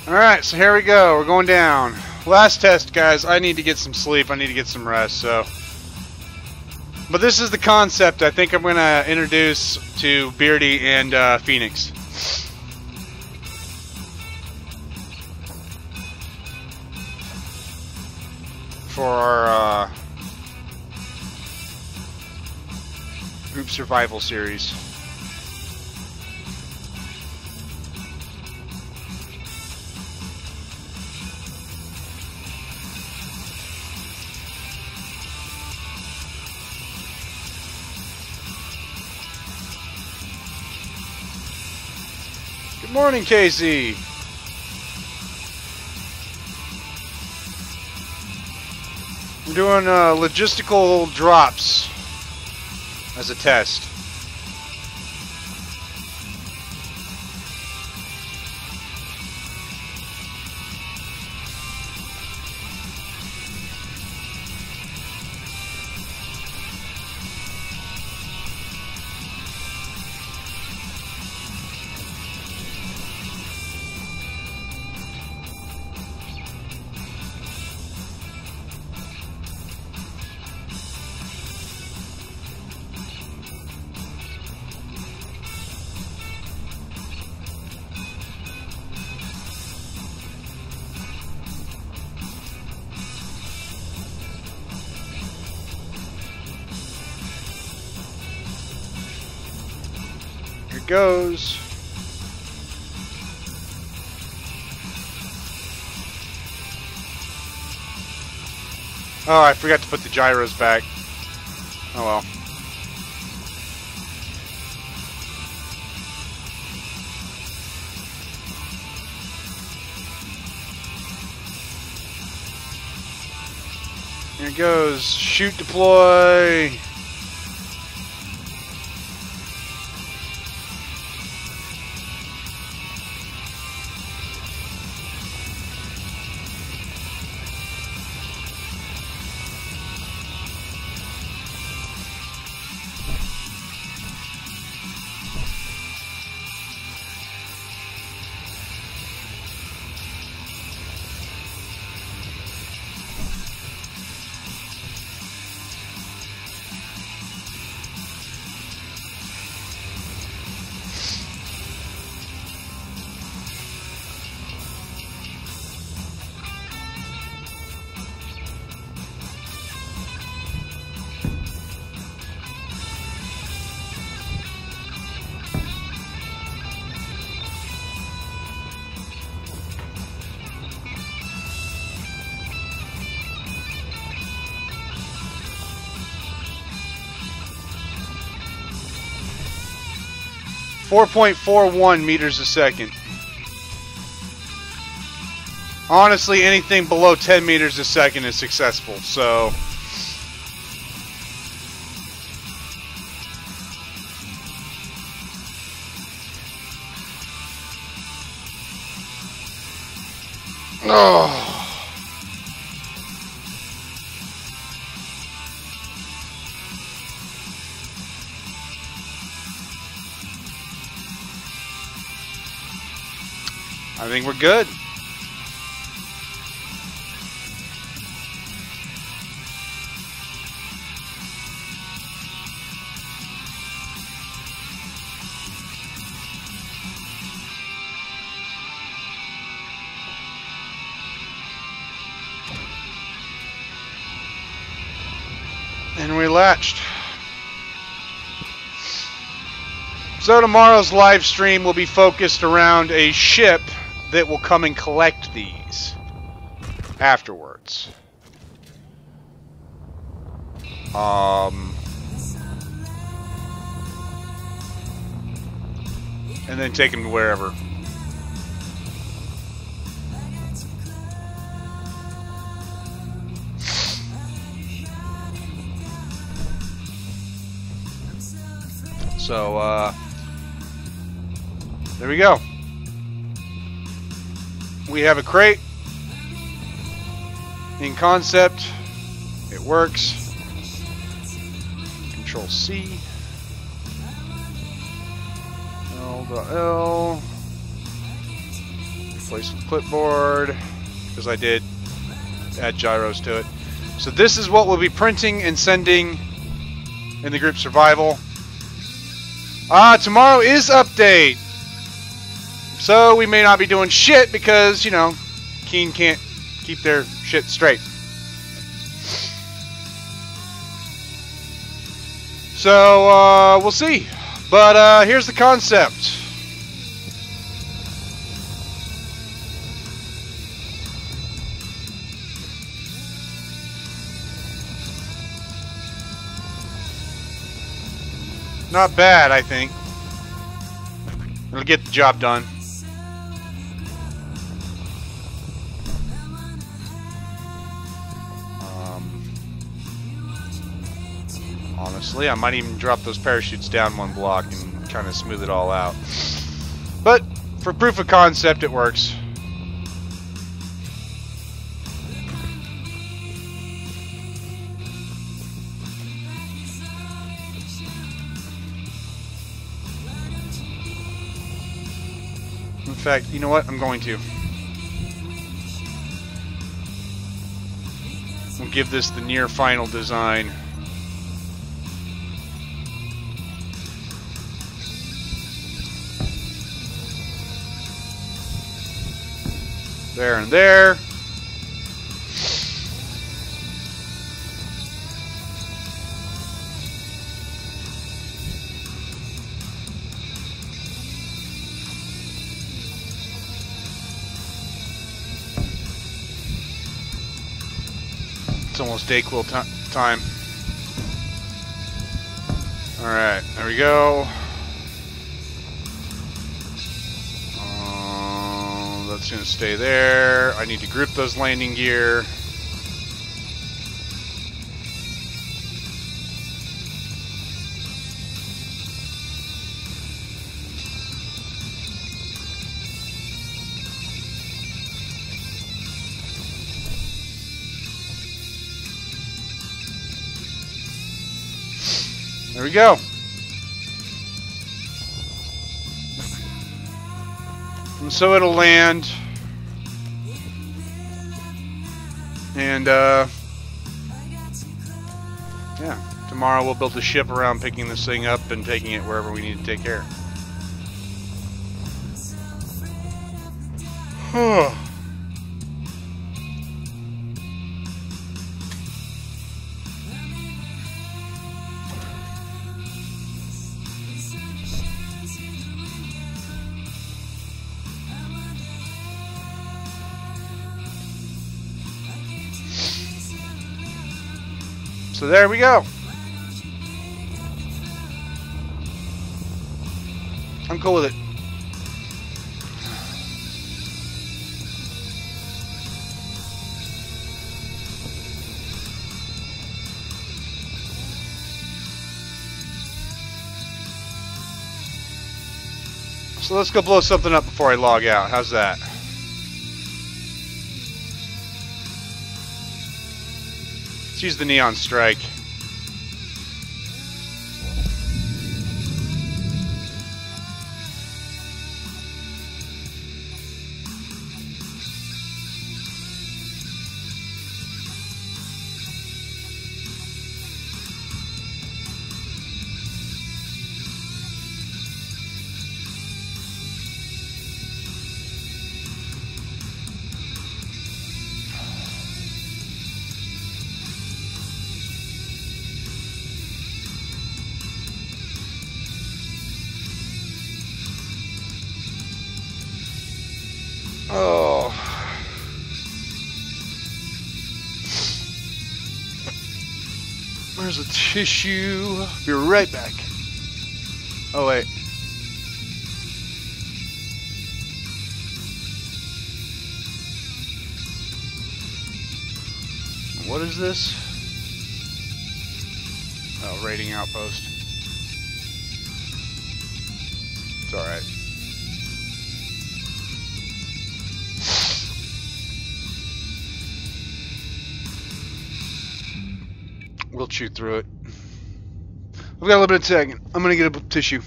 Alright, so here we go. We're going down. Last test, guys. I need to get some sleep. I need to get some rest, so... But this is the concept I think I'm going to introduce to Beardy and Phoenix. For our group survival series. Good morning, Casey. We're doing logistical drops as a test. Here goes. Oh, I forgot to put the gyros back. Oh well. Here it goes. Shoot, deploy. .41 meters a second. Honestly, anything below 10 meters a second is successful, so... Oh. I think we're good. And we latched. So tomorrow's live stream will be focused around a ship that will come and collect these afterwards. And then take them to wherever. So, there we go. We have a crate in concept. It works. Control C. L. Replace with clipboard, because I did add gyros to it. So this is what we'll be printing and sending in the group survival. Tomorrow is update. So we may not be doing shit because, you know, Keen can't keep their shit straight. So, we'll see. But, here's the concept. Not bad, I think. It'll get the job done. Honestly, I might even drop those parachutes down one block and kind of smooth it all out. But for proof of concept, it works. In fact, you know what? I'm going to. We'll give this the near final design. There and there. It's almost day quill time. Alright, there we go. That's going to stay there. I need to group those landing gear. There we go. And so it'll land. And, yeah. Tomorrow we'll build a ship around picking this thing up and taking it wherever we need to take care. So there we go. I'm cool with it. So let's go blow something up before I log out. How's that? Let's use the neon strike. Oh. Where's the tissue? Be right back. Oh, wait. What is this? Oh, raiding outpost. It's alright. We'll chew through it. We've got a little bit of second. I'm gonna get a tissue.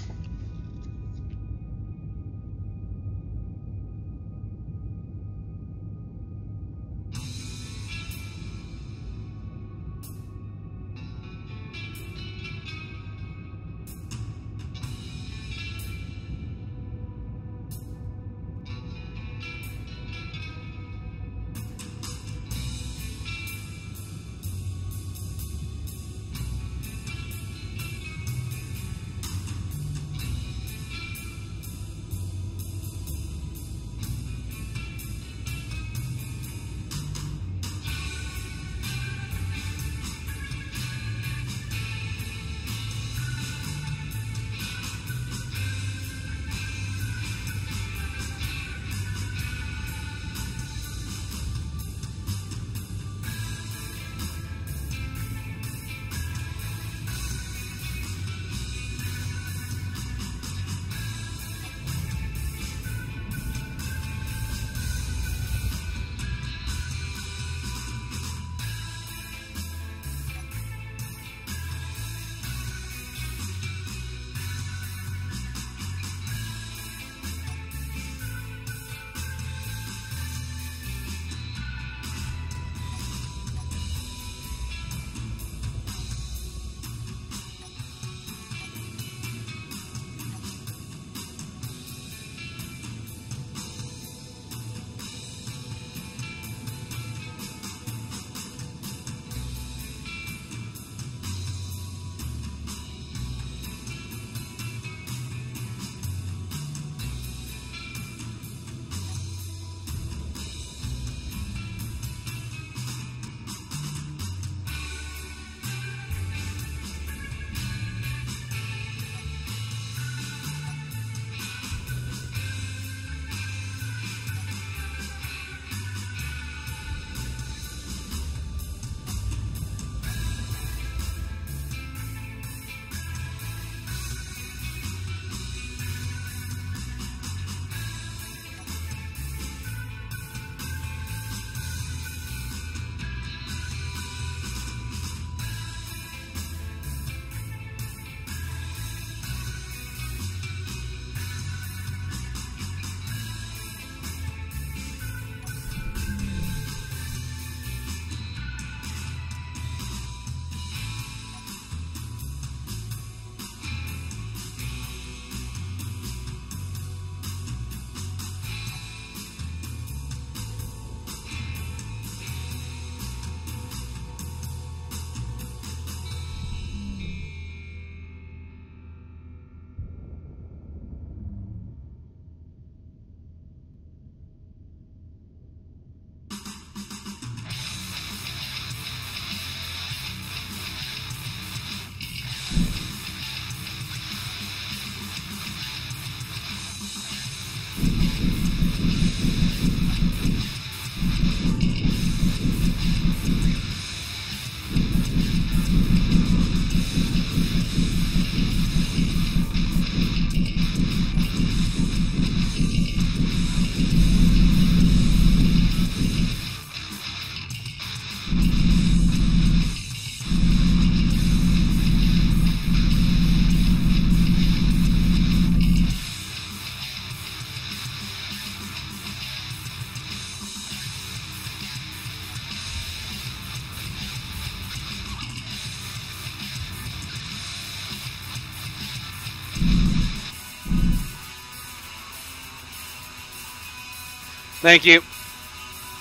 Thank you.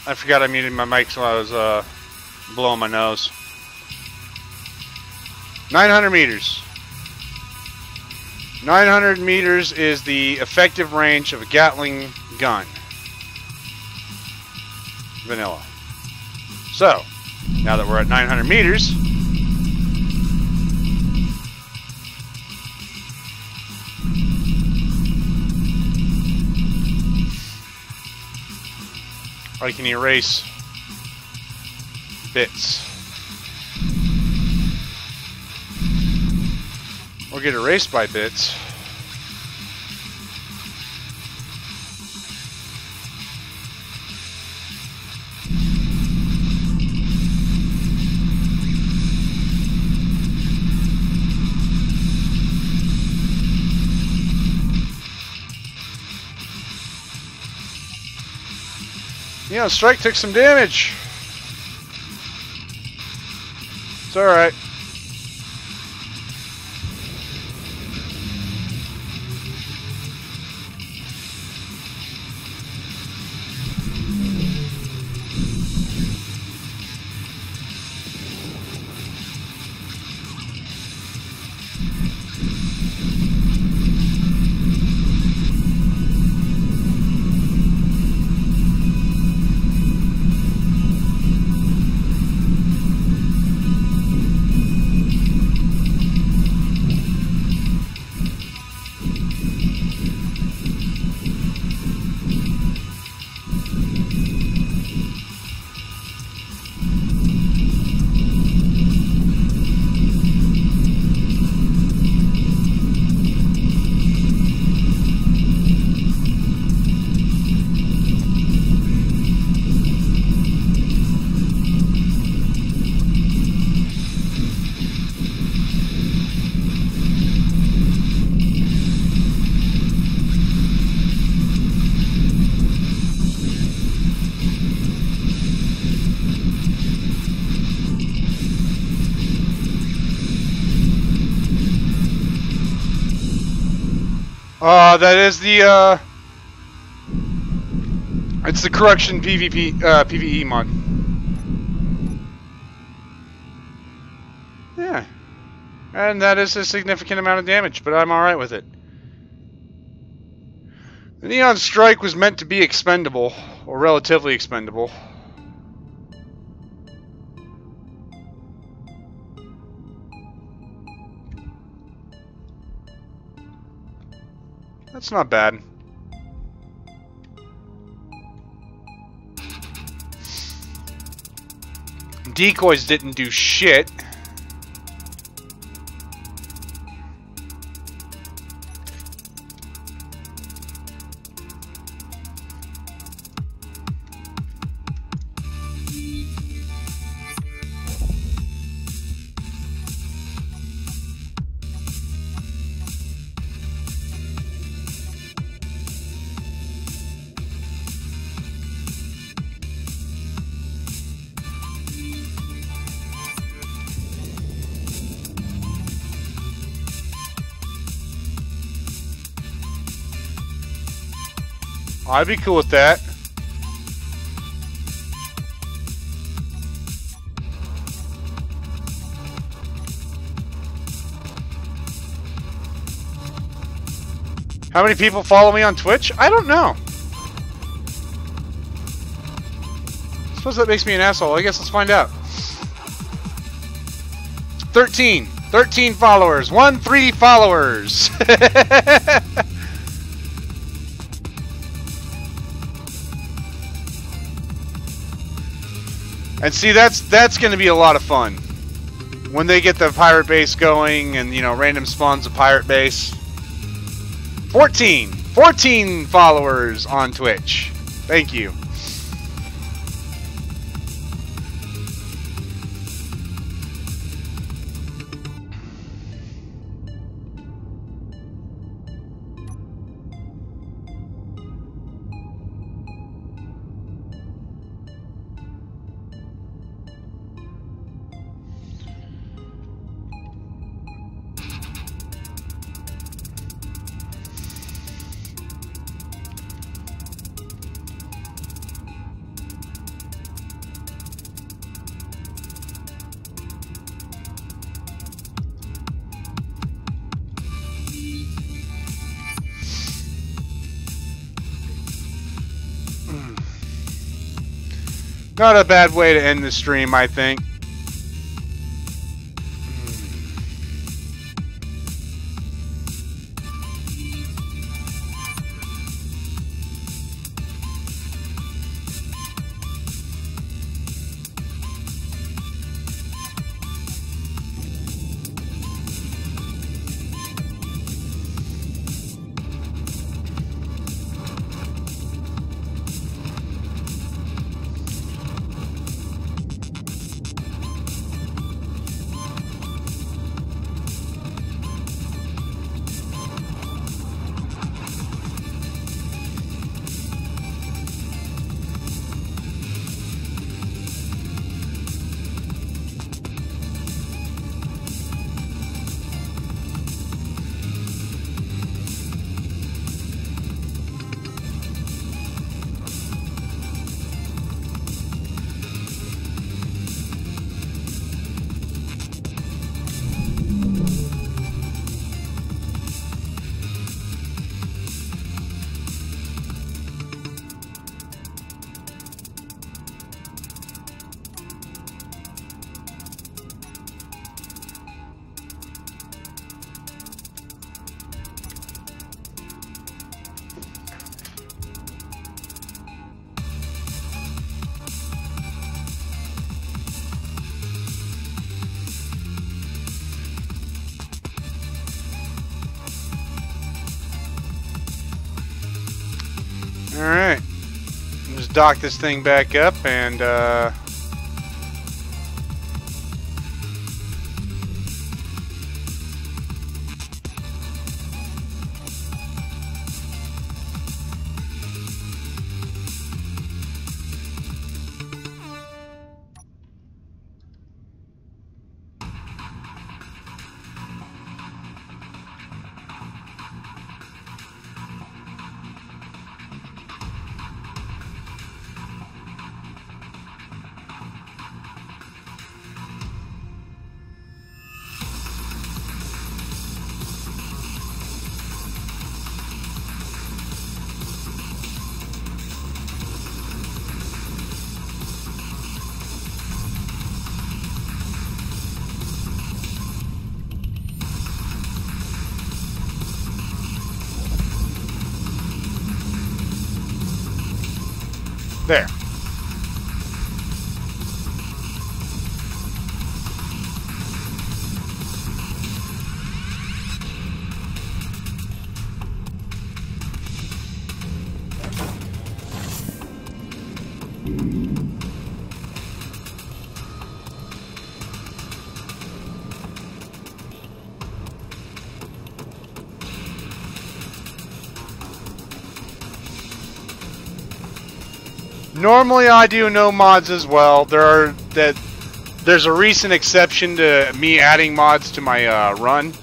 I forgot I muted my mic while I was blowing my nose. 900 meters. 900 meters is the effective range of a Gatling gun. Vanilla. So, now that we're at 900 meters, I can erase bits. Or get erased by bits. Neon Strike took some damage. It's alright. That is the, it's the corruption PvE mod. Yeah. And that is a significant amount of damage, but I'm alright with it. The Neon Strike was meant to be expendable, or relatively expendable. That's not bad. Decoys didn't do shit. I'd be cool with that. How many people follow me on Twitch? I don't know. I suppose that makes me an asshole. I guess let's find out. 13. 13 followers. 3 followers. And see, that's going to be a lot of fun when they get the pirate base going, and you know, random spawns a pirate base. 14 followers on Twitch. Thank you. Not a bad way to end the stream, I think. Alright. Just dock this thing back up and there. Normally I do no mods as well. There's a recent exception to me adding mods to my run.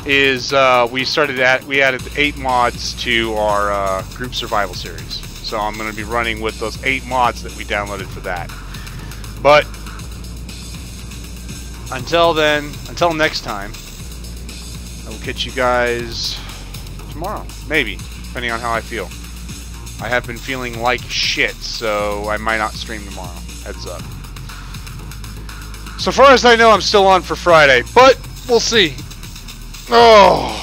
We added 8 mods to our group survival series. So I'm going to be running with those 8 mods that we downloaded for that. But until then, until next time, I will catch you guys tomorrow, maybe, depending on how I feel. I have been feeling like shit, so I might not stream tomorrow. Heads up. So far as I know, I'm still on for Friday, but we'll see. Oh.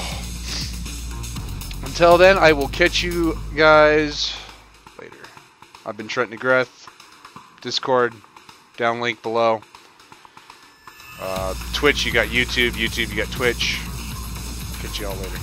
Until then, I will catch you guys later. I've been Trent McGrath. Discord, down link below. Twitch, you got YouTube. YouTube, you got Twitch. I'll catch you all later.